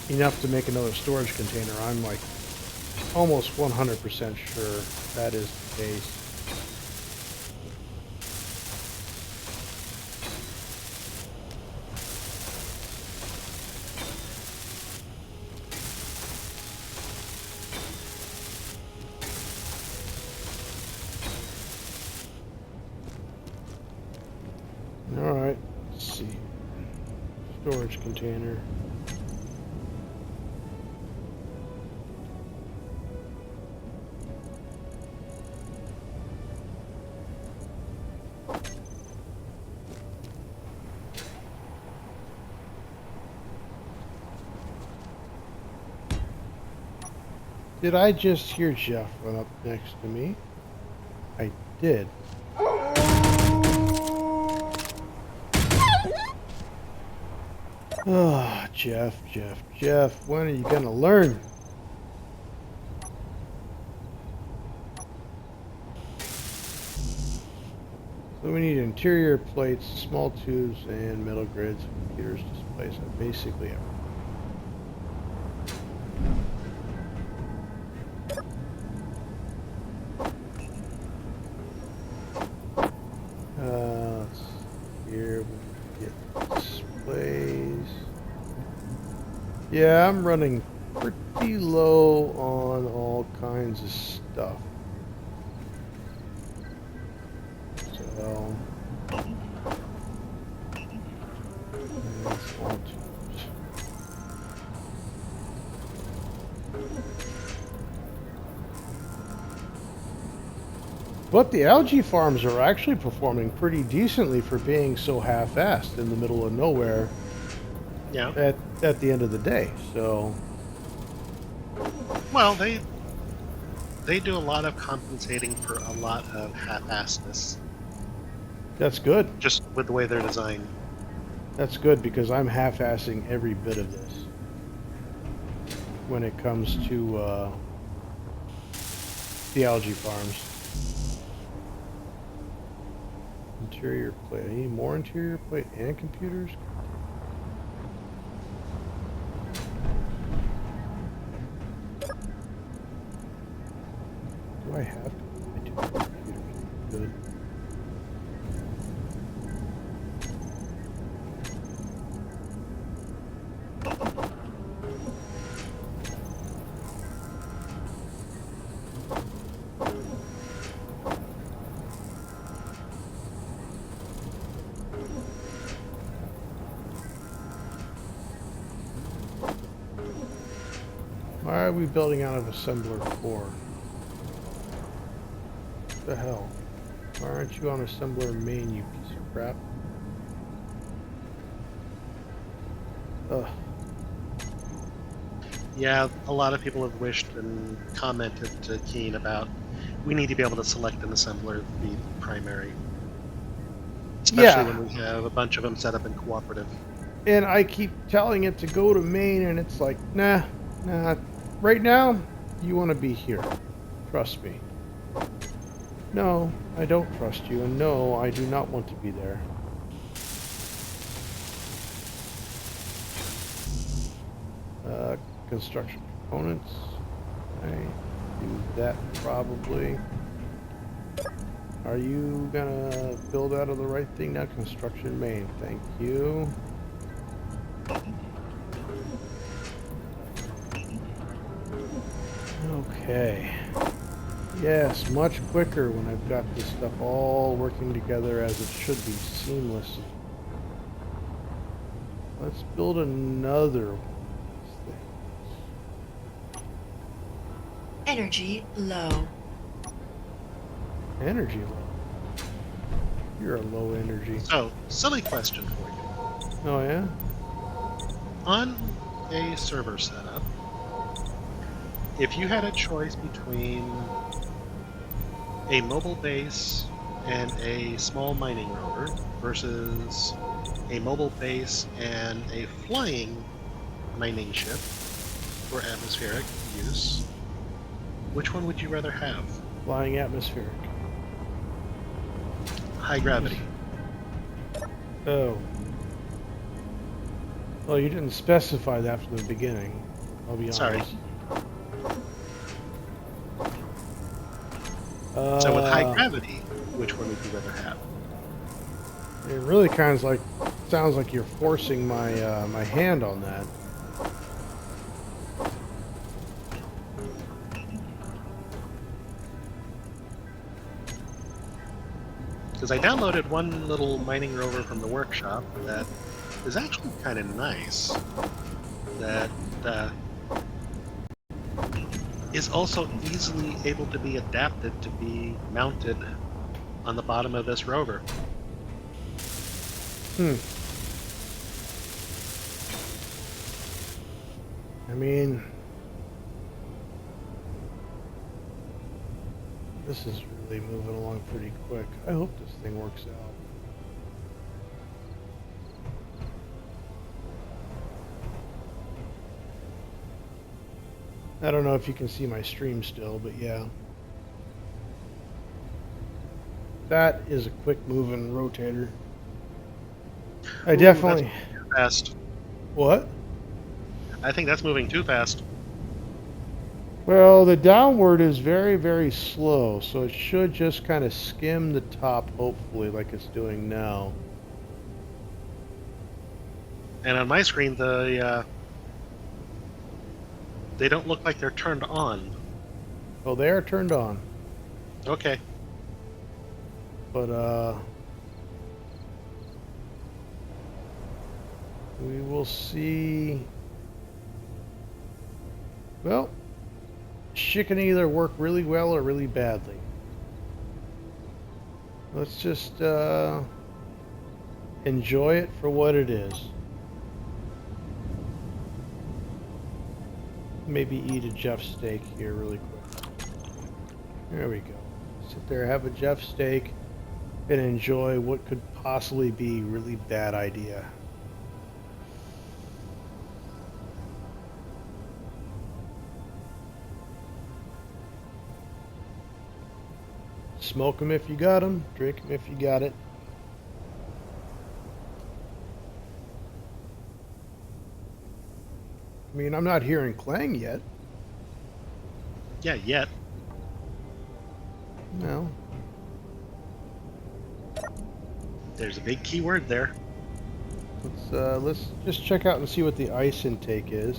enough to make another storage container. I'm like almost 100% sure that is the case. Alright, let's see. Storage container. Did I just hear Jeff run up next to me? I did. Oh, Jeff, when are you gonna learn? So we need interior plates, small tubes, and metal grids, computers, displays, and basically everything. Let's see here, we get displays. Yeah, I'm running pretty low on all kinds of stuff. So, small tubes. But the algae farms are actually performing pretty decently for being so half-assed in the middle of nowhere. Yeah. At the end of the day, so. Well, they do a lot of compensating for a lot of half-assedness. That's good. Just with the way they're designed. That's good because I'm half-assing every bit of this when it comes to the algae farms. Interior plate. I need more interior plate and computers. Do I have to? I do have computers. Good. are we building out of assembler 4? What the hell? Why aren't you on assembler main, you piece of crap? Ugh. Yeah, a lot of people have wished and commented to Keen about we need to be able to select an assembler to be primary. Especially Yeah. when we have a bunch of them set up in cooperative. And I keep telling it to go to main, and it's like, nah. Right now, you want to be here. Trust me. No, I don't trust you, and no, I do not want to be there. Construction components. I do that probably. Are you gonna build out of the right thing now? Construction main. Thank you. Okay. Yes, much quicker when I've got this stuff all working together as it should be, seamless. Let's build another one of these Energy low. things. Energy low. You're a low energy. So, silly question for you. Oh yeah? On a server setup, if you had a choice between a mobile base and a small mining rover versus a mobile base and a flying mining ship for atmospheric use, which one would you rather have? Flying atmospheric. High gravity. Oh. Well, you didn't specify that from the beginning. I'll be honest. Sorry. So with high gravity, which one would you rather have? It really kind of sounds like you're forcing my my hand on that. Because I downloaded one little mining rover from the workshop that is actually kind of nice. That is also easily able to be adapted to be mounted on the bottom of this rover. I mean, this is really moving along pretty quick. I hope this thing works out. I don't know if you can see my stream still, but yeah. That is a quick moving rotator. I definitely... That's too fast. What? I think that's moving too fast. Well, the downward is very, very slow, so it should just kind of skim the top, hopefully, like it's doing now. And on my screen, they don't look like they're turned on. Oh, they are turned on. Okay. But, we will see. Well, shit can either work really well or really badly. Let's just, enjoy it for what it is. Maybe eat a Jeff steak here really quick. There we go. Sit there, have a Jeff steak, and enjoy what could possibly be a really bad idea. Smoke them if you got them, drink them if you got it. I mean, I'm not hearing clang yet. Yeah, yet. No. There's a big keyword there. Let's just check out and see what the ice intake is.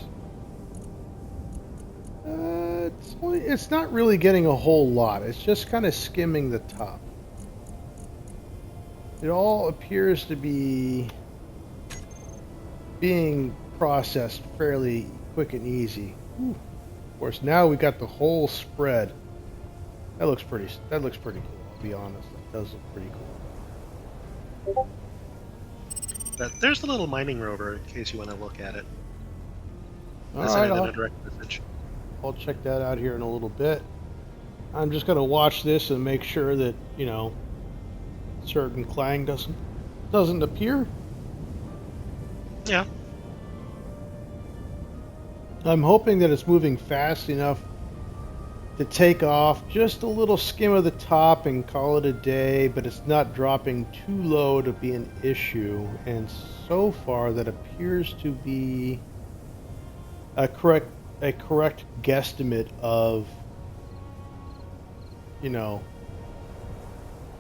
It's not really getting a whole lot. It's just kind of skimming the top. It all appears to be being processed fairly quick and easy. Ooh. Of course, now we got the whole spread. That looks pretty cool, I'll be honest. That does look pretty cool. But there's the little mining rover in case you want to look at it. I All sent right, it in a direct message. I'll check that out here in a little bit. I'm just gonna watch this and make sure that, you know, certain clang doesn't appear. Yeah. I'm hoping that it's moving fast enough to take off just a little skim of the top and call it a day, but it's not dropping too low to be an issue. And so far, that appears to be a correct guesstimate of, you know,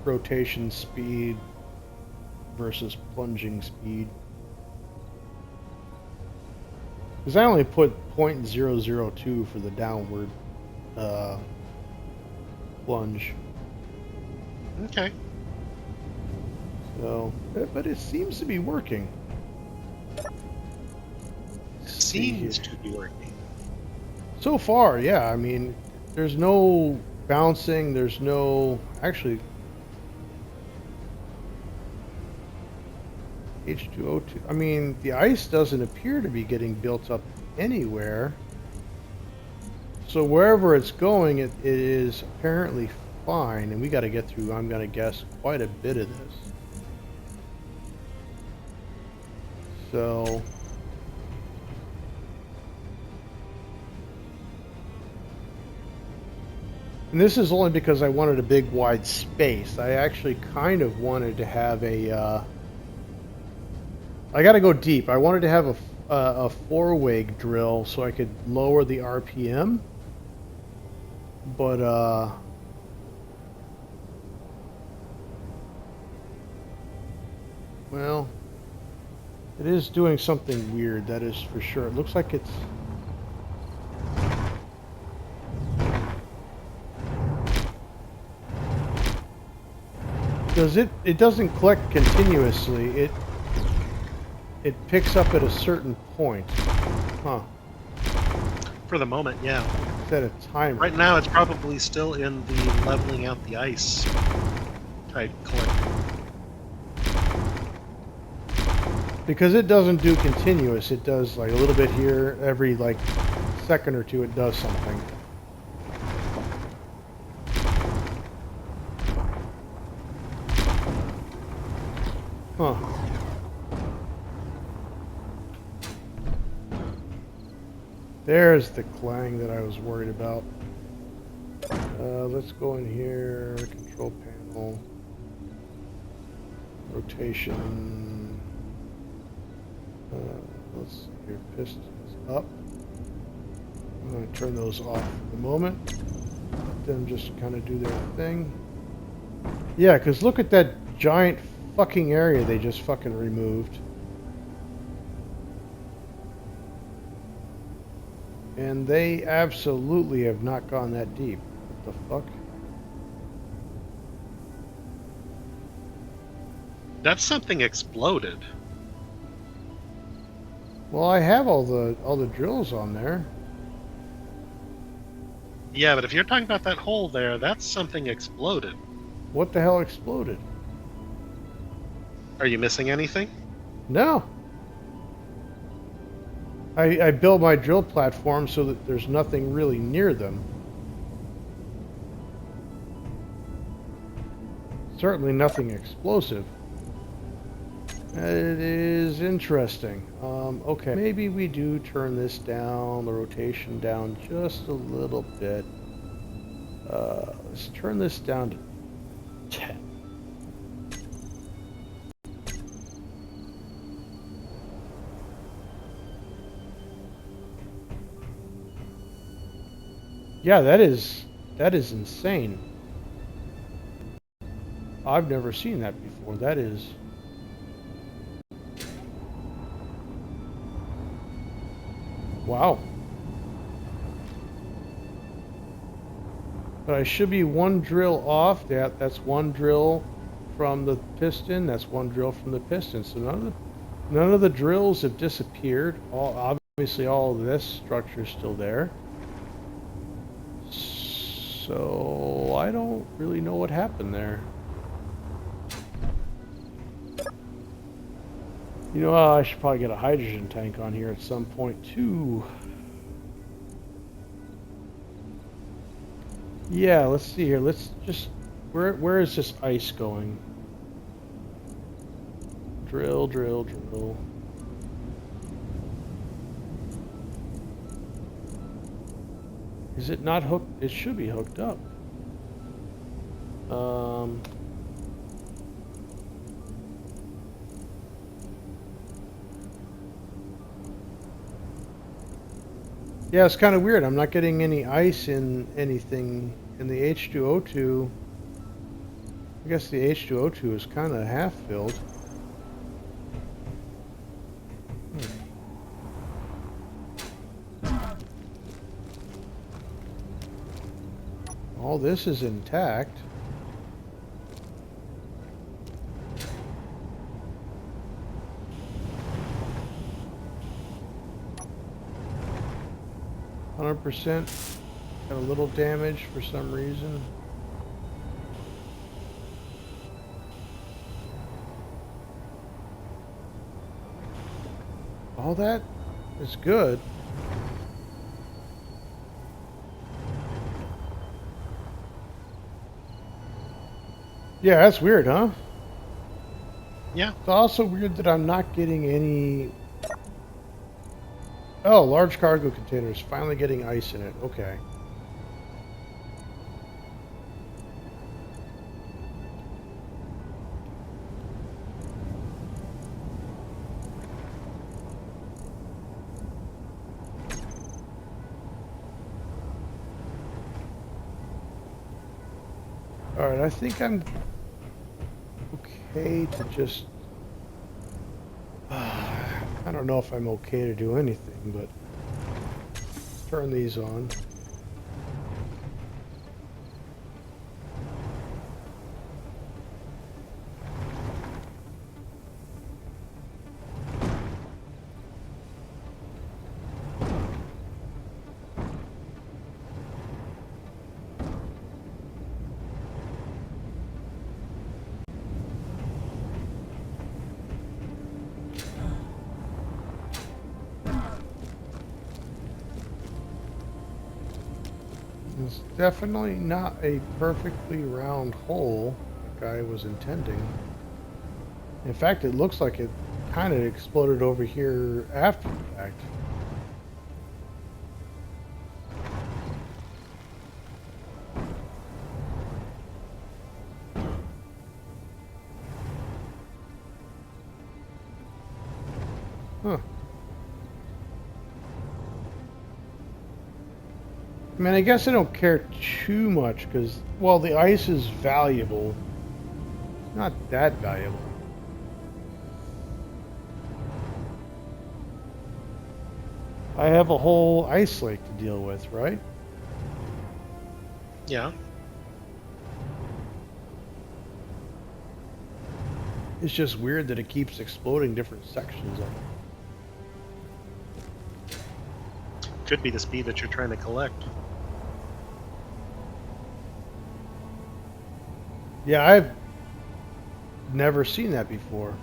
rotation speed versus plunging speed. Because I only put 0.002 for the downward plunge. Okay. So, but it seems to be working. Seems to be working. So far, yeah. I mean, there's no bouncing. There's no actually H2O2. I mean, the ice doesn't appear to be getting built up anywhere. So wherever it's going, it is apparently fine, and we got to get through, I'm going to guess, quite a bit of this. So and this is only because I wanted a big wide space. I actually kind of wanted to have a I got to go deep. I wanted to have a 4-way drill so I could lower the RPM. But well, it is doing something weird, that is for sure. It looks like it's because it doesn't collect continuously. It picks up at a certain point. Huh. For the moment, yeah. Set a timer. Right now, it's probably still in the leveling out the ice type collecting. Because it doesn't do continuous. It does like a little bit here. Every like second or two it does something. Huh. There's the clang that I was worried about. Let's go in here, control panel, rotation. Let's see here, pistons up. I'm going to turn those off for the moment. Let them just kind of do their thing. Yeah, because look at that giant fucking area they just fucking removed. And they absolutely have not gone that deep. What the fuck? That's something exploded. Well, I have all the drills on there. Yeah, but if you're talking about that hole there, that's something exploded. What the hell exploded? Are you missing anything? No. I built my drill platform so that there's nothing really near them. Certainly nothing explosive. It is interesting. Okay, maybe we do turn this down, the rotation down just a little bit. Let's turn this down to 10. Yeah, that is insane. I've never seen that before. That is... Wow. But I should be one drill off. That's one drill from the piston. That's one drill from the piston. So none of the drills have disappeared. Obviously all of this structure is still there. So I don't really know what happened there. You know, I should probably get a hydrogen tank on here at some point too. Yeah, let's see here. Let's just where is this ice going? Drill, drill, drill. Is it not hooked? It should be hooked up. Yeah, it's kind of weird. I'm not getting any ice in anything in the H2O2. I guess the H2O2 is kind of half filled. All this is intact. %. Got a little damage for some reason. All that is good. Yeah, that's weird, huh? Yeah. It's also weird that I'm not getting any... Oh, large cargo containers. Finally getting ice in it. Okay. Alright, I think I'm okay to just... I don't know if I'm okay to do anything, but... Turn these on. It's definitely not a perfectly round hole like I was intending. In fact, it looks like it kind of exploded over here after the fact. Huh. I mean, I guess I don't care too much because, well, the ice is valuable. It's not that valuable. I have a whole ice lake to deal with, right? Yeah. It's just weird that it keeps exploding different sections of it. Could be the speed that you're trying to collect. Yeah, I've never seen that before.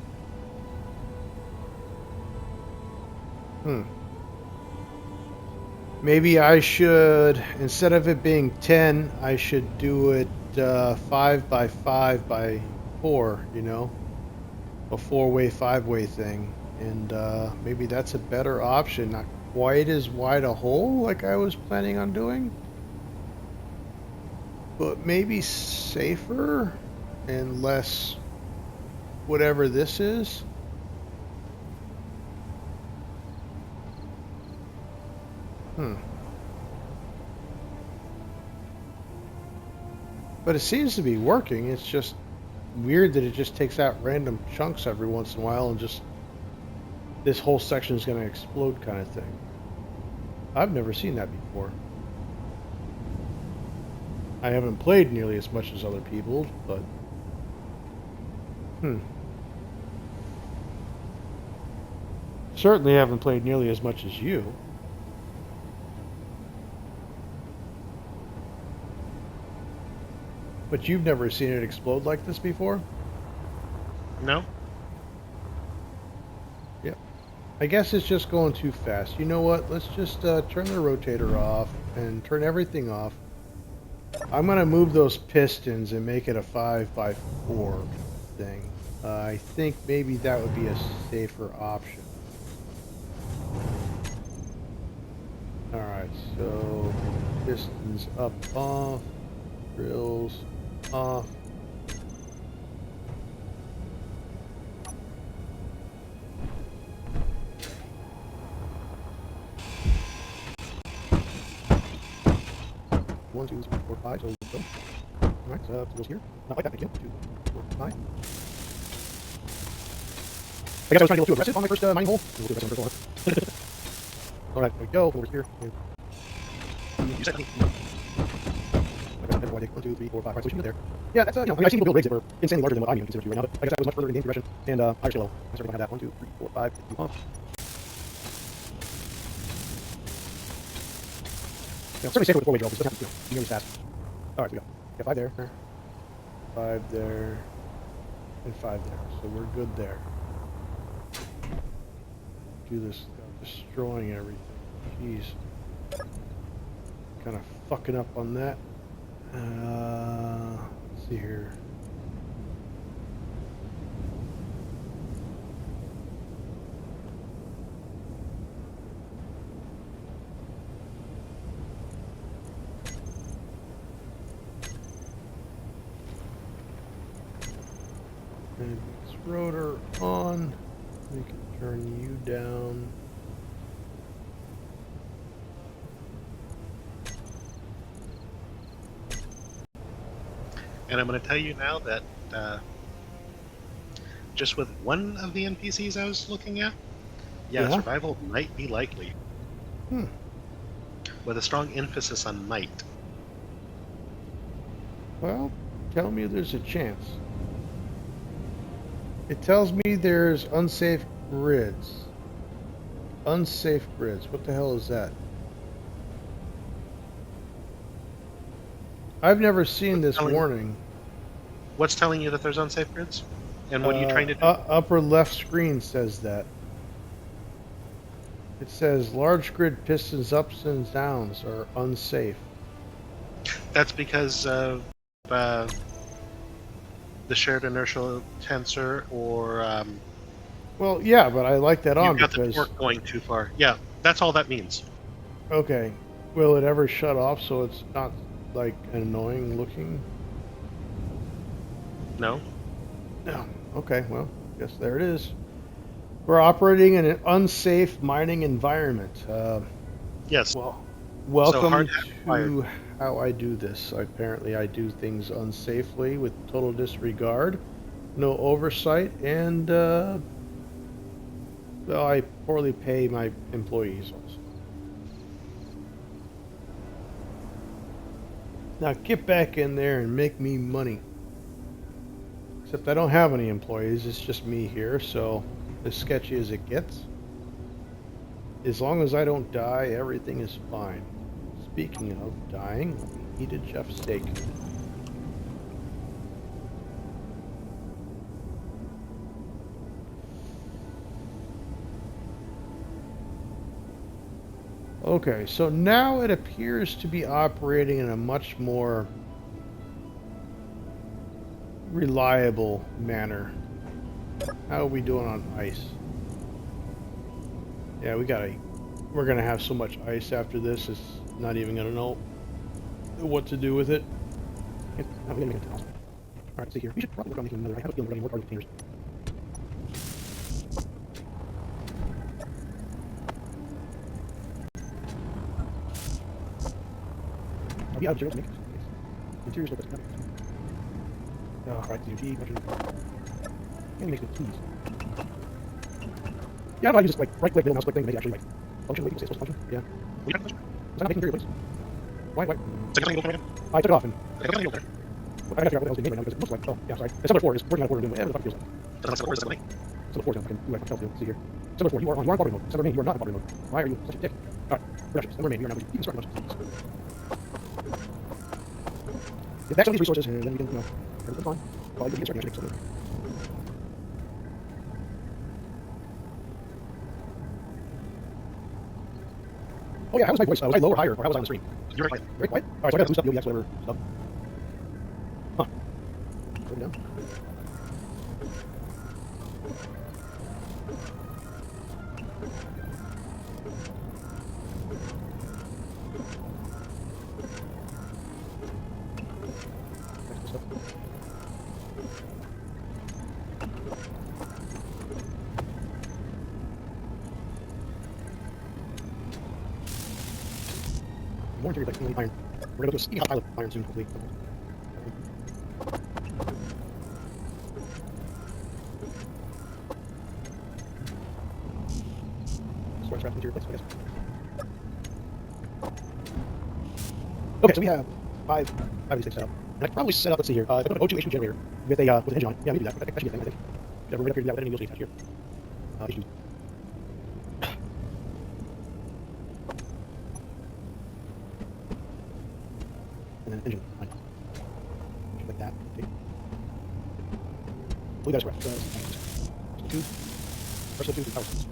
Maybe I should, instead of it being 10, I should do it 5 by 5 by 4, you know? A 4-way, 5-way thing. And maybe that's a better option. Not quite as wide a hole like I was planning on doing. But maybe safer and less whatever this is. But it seems to be working. It's just weird that it just takes out random chunks every once in a while and just this whole section is going to explode kind of thing. I've never seen that before. I haven't played nearly as much as other people, but certainly haven't played nearly as much as you. But you've never seen it explode like this before? No? Yep. I guess it's just going too fast. You know what? Let's just turn the rotator off and turn everything off. I'm going to move those pistons and make it a 5x4 thing. I think maybe that would be a safer option. Alright, so pistons up, off, drills off. One, two, three, four, five. So go. Alright, so it goes here. Not like that, thank you. 2, 4, 5. I guess I was trying to be a little too aggressive on my first mining hole. A little too aggressive on the first one. Alright, there we go. Over here. You said I got 1, 2, 3, 4, 5. Right, so we should get there. Yeah, that's I mean, I've seen people build rigs that were insanely larger than what I'm even considered to right now, but I guess that was much further in game progression and higher skill level. I certainly don't have that. 1, 2, 3, 4, 5. Off. Certainly safer with 4-way drill, because it doesn't have to, be nearly as fast. Alright, so we got 5 there, 5 there, and 5 there. So we're good there. Do this without destroying everything. Jeez. Kind of fucking up on that. Let's see here. And this rotor on. We can turn you down. And I'm going to tell you now that just with one of the NPCs I was looking at, yeah, survival might be likely. With a strong emphasis on might. Well, tell me there's a chance. It tells me there's unsafe grids. Unsafe grids. What the hell is that? I've never seen this warning. What's telling you that there's unsafe grids? And what are you trying to do? Upper left screen says that. It says large grid pistons ups and downs are unsafe. That's because of the shared inertial tensor, or well, yeah, but I like that on you've got because the torque going too far. Yeah, that's all that means. Okay, will it ever shut off so it's not like annoying looking? No. No. Okay, well, guess there it is. We're operating in an unsafe mining environment. Yes. Well, welcome So to how I do this. Apparently, I do things unsafely with total disregard, no oversight, and well, I poorly pay my employees also. Now get back in there and make me money. Except I don't have any employees, it's just me here, so as sketchy as it gets. As long as I don't die, everything is fine. Speaking of dying, let me eat a Jeff steak. Okay, so now it appears to be operating in a much more reliable manner. How are we doing on ice? Yeah, we're gonna have so much ice after this, it's not even gonna know what to do with it. Alright, see here. We should probably work on making another. I have a feeling we're running more cargo containers. I'll be out of materials to make it. Interior still doesn't have it. Alright, CUG, and makes it keys. Yeah, I use this like right click, middle mouse click thing to make it actually like function the way it's supposed to function. Yeah. Was I not making material plates? Why? I took it off and I gotta figure out what the hell's being made right now because it looks like, oh, yeah, sorry. Assembler 4 is working on a 4 doing whatever the fuck it feels like. Assembler 4 is fucking do like fucking see here. Assembler 4, you are in quality mode. Assembler main, you are not in quality mode. Why are you such a dick? Alright, production. Assembler main, you are now even starting production. get back some of these resources, and then we can, everything's fine. Probably get started next week. Oh yeah, how was my voice? Was I low or higher, or how was I on the stream? You're right. Very quiet? Alright, so I gotta boost up the OEX, whatever stuff. Huh. Put it down. Next stuff. More interior flex, iron. We're gonna go to a speedy hot pilot iron soon, hopefully. Storage scrap interior flex, I guess. Okay, so we have five of these things set up. And I can probably set up, let's see here, if I put an O2 H2 generator with an engine on it. Yeah, we do that. That should be a thing, I think. Yeah, we're right up here, yeah, with any wheels attached here. H2. And then engine line. Just like that. Okay. We got a scratch. Two. First of the two is power source.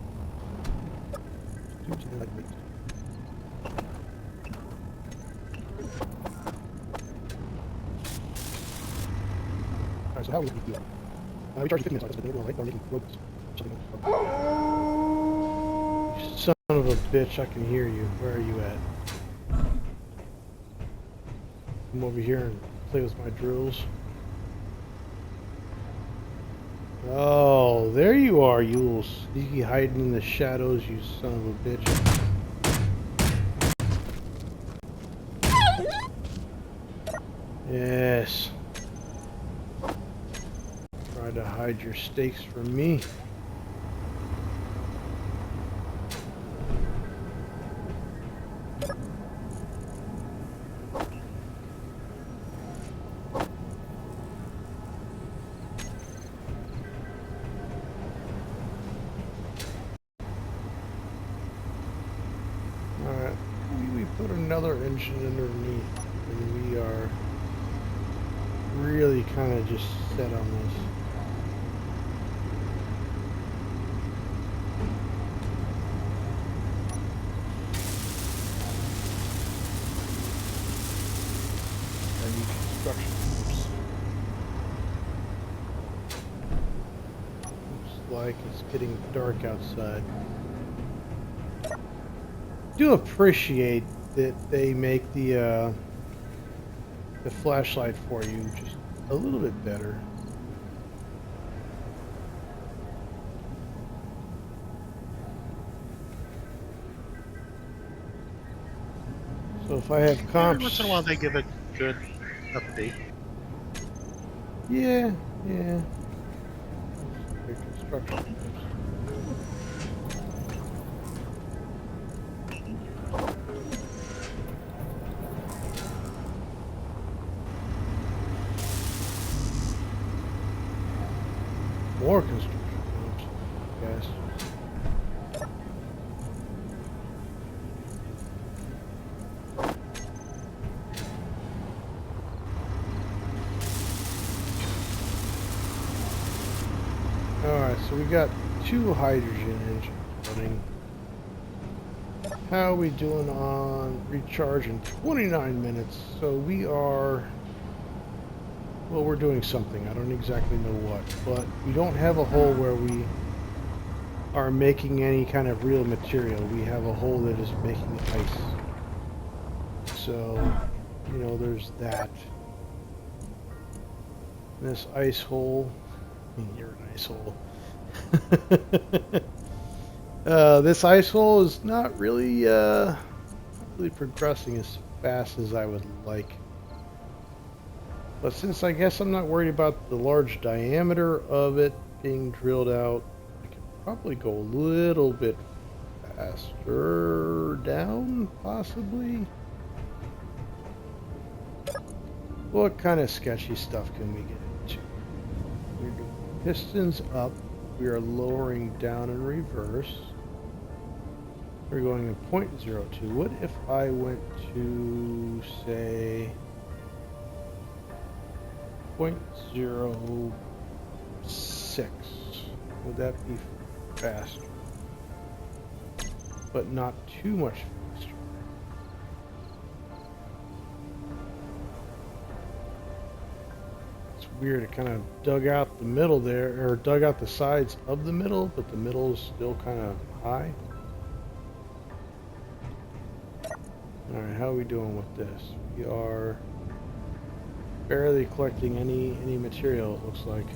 Two, something like that. Alright, so how are we going to do it? We charge 50 minutes on this, but then we're right, we're making robots. Something else. Son of a bitch, I can hear you. Where are you at? Come over here and play with my drills. Oh, there you are, you little sneaky hiding in the shadows, you son of a bitch. Yes. Try to hide your stakes from me. Alright, we put another engine underneath, and we are really kind of just set on this. I need construction groups. Looks like it's getting dark outside. Do appreciate that they make the flashlight for you just a little bit better. So if I have comps, Every once in a while they give a good update. yeah. Big construction. More construction. Yes. Alright, so we got 2 hydrogen engines running. How are we doing on recharge in 29 minutes? So we are... Well, we're doing something. I don't exactly know what. But we don't have a hole where we are making any kind of real material. We have a hole that is making ice. So, you know, there's that. This ice hole... I mean, you're an ice hole. This ice hole is not really, really progressing as fast as I would like. But since I guess I'm not worried about the large diameter of it being drilled out, I can probably go a little bit faster down, possibly. What kind of sketchy stuff can we get into? We're doing pistons up. We are lowering down in reverse. We're going in 0.02. What if I went to, say, 0.06. Would that be faster? But not too much faster. It's weird. It kind of dug out the middle there, or dug out the sides of the middle, but the middle is still kind of high. Alright, how are we doing with this? We are barely collecting any material, it looks like.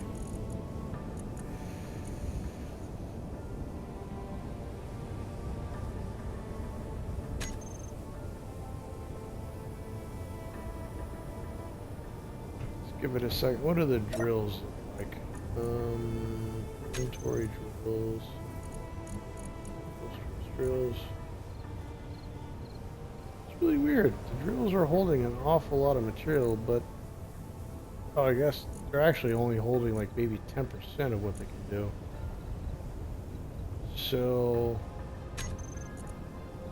Let's give it a second. What do the drills look like? Inventory drills. Drills. It's really weird. The drills are holding an awful lot of material, but oh, I guess they're actually only holding like maybe 10% of what they can do. So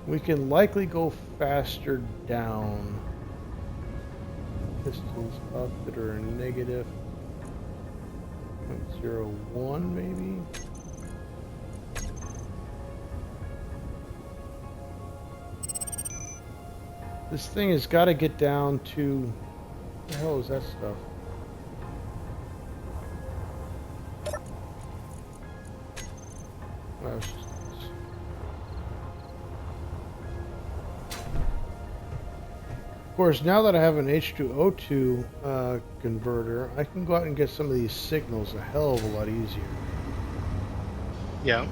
we can likely go faster down. Pistons up that are negative 0.01 maybe. This thing has got to get down to... What the hell is that stuff? Oh, it's just... Of course, now that I have an H2O2 converter, I can go out and get some of these signals a hell of a lot easier. Yeah.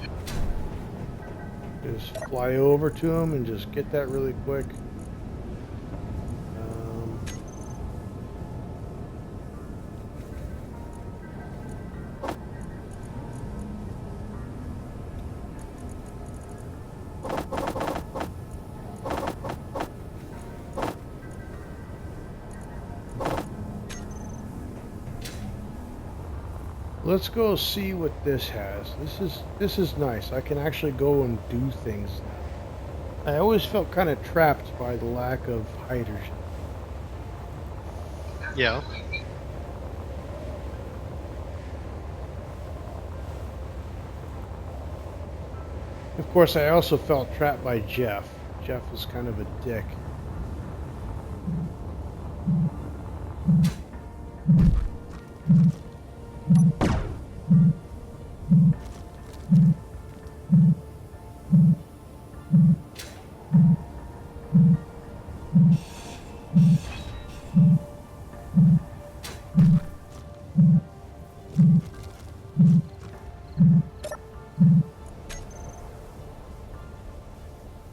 Just fly over to them and just get that really quick. Let's go see what this has. This is nice. I can actually go and do things now. I always felt kind of trapped by the lack of hydrogen. Yeah. Of course, I also felt trapped by Jeff. Jeff is kind of a dick.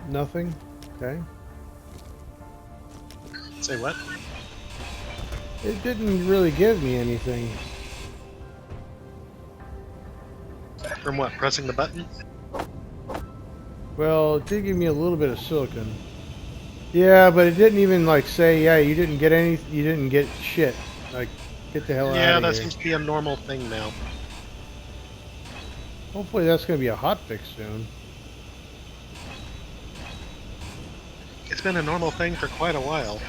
Nothing? Okay. Say what? It didn't really give me anything. From what? Pressing the button? Well, it did give me a little bit of silicon. Yeah, but it didn't even like say, yeah, you didn't get shit. Like, get the hell out of here. Yeah, that seems to be a normal thing now. Hopefully that's going to be a hotfix soon. It's been a normal thing for quite a while.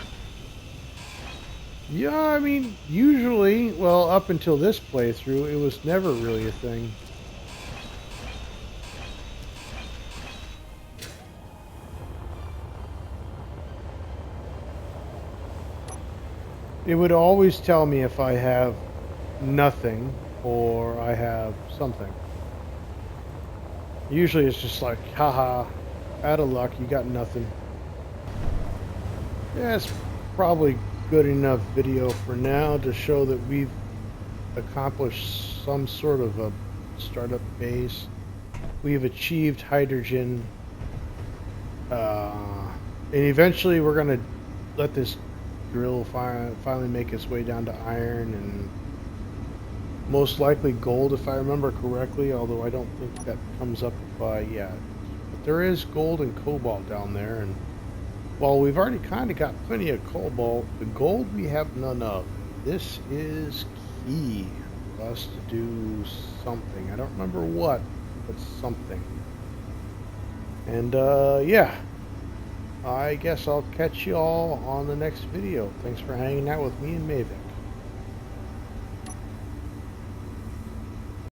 Yeah, I mean, usually, well, up until this playthrough, it was never really a thing. It would always tell me if I have nothing or I have something. Usually it's just like, haha, out of luck, you got nothing. Yeah, it's probably good enough video for now to show that we've accomplished some sort of a startup base. We've achieved hydrogen. And eventually we're going to let this drill finally make its way down to iron and most likely gold if I remember correctly, although I don't think that comes up yeah. But there is gold and cobalt down there, and while we've already kind of got plenty of cobalt, the gold we have none of. This is key for us to do something. I don't remember what, but something. And yeah, I guess I'll catch you all on the next video. Thanks for hanging out with me and Mavic.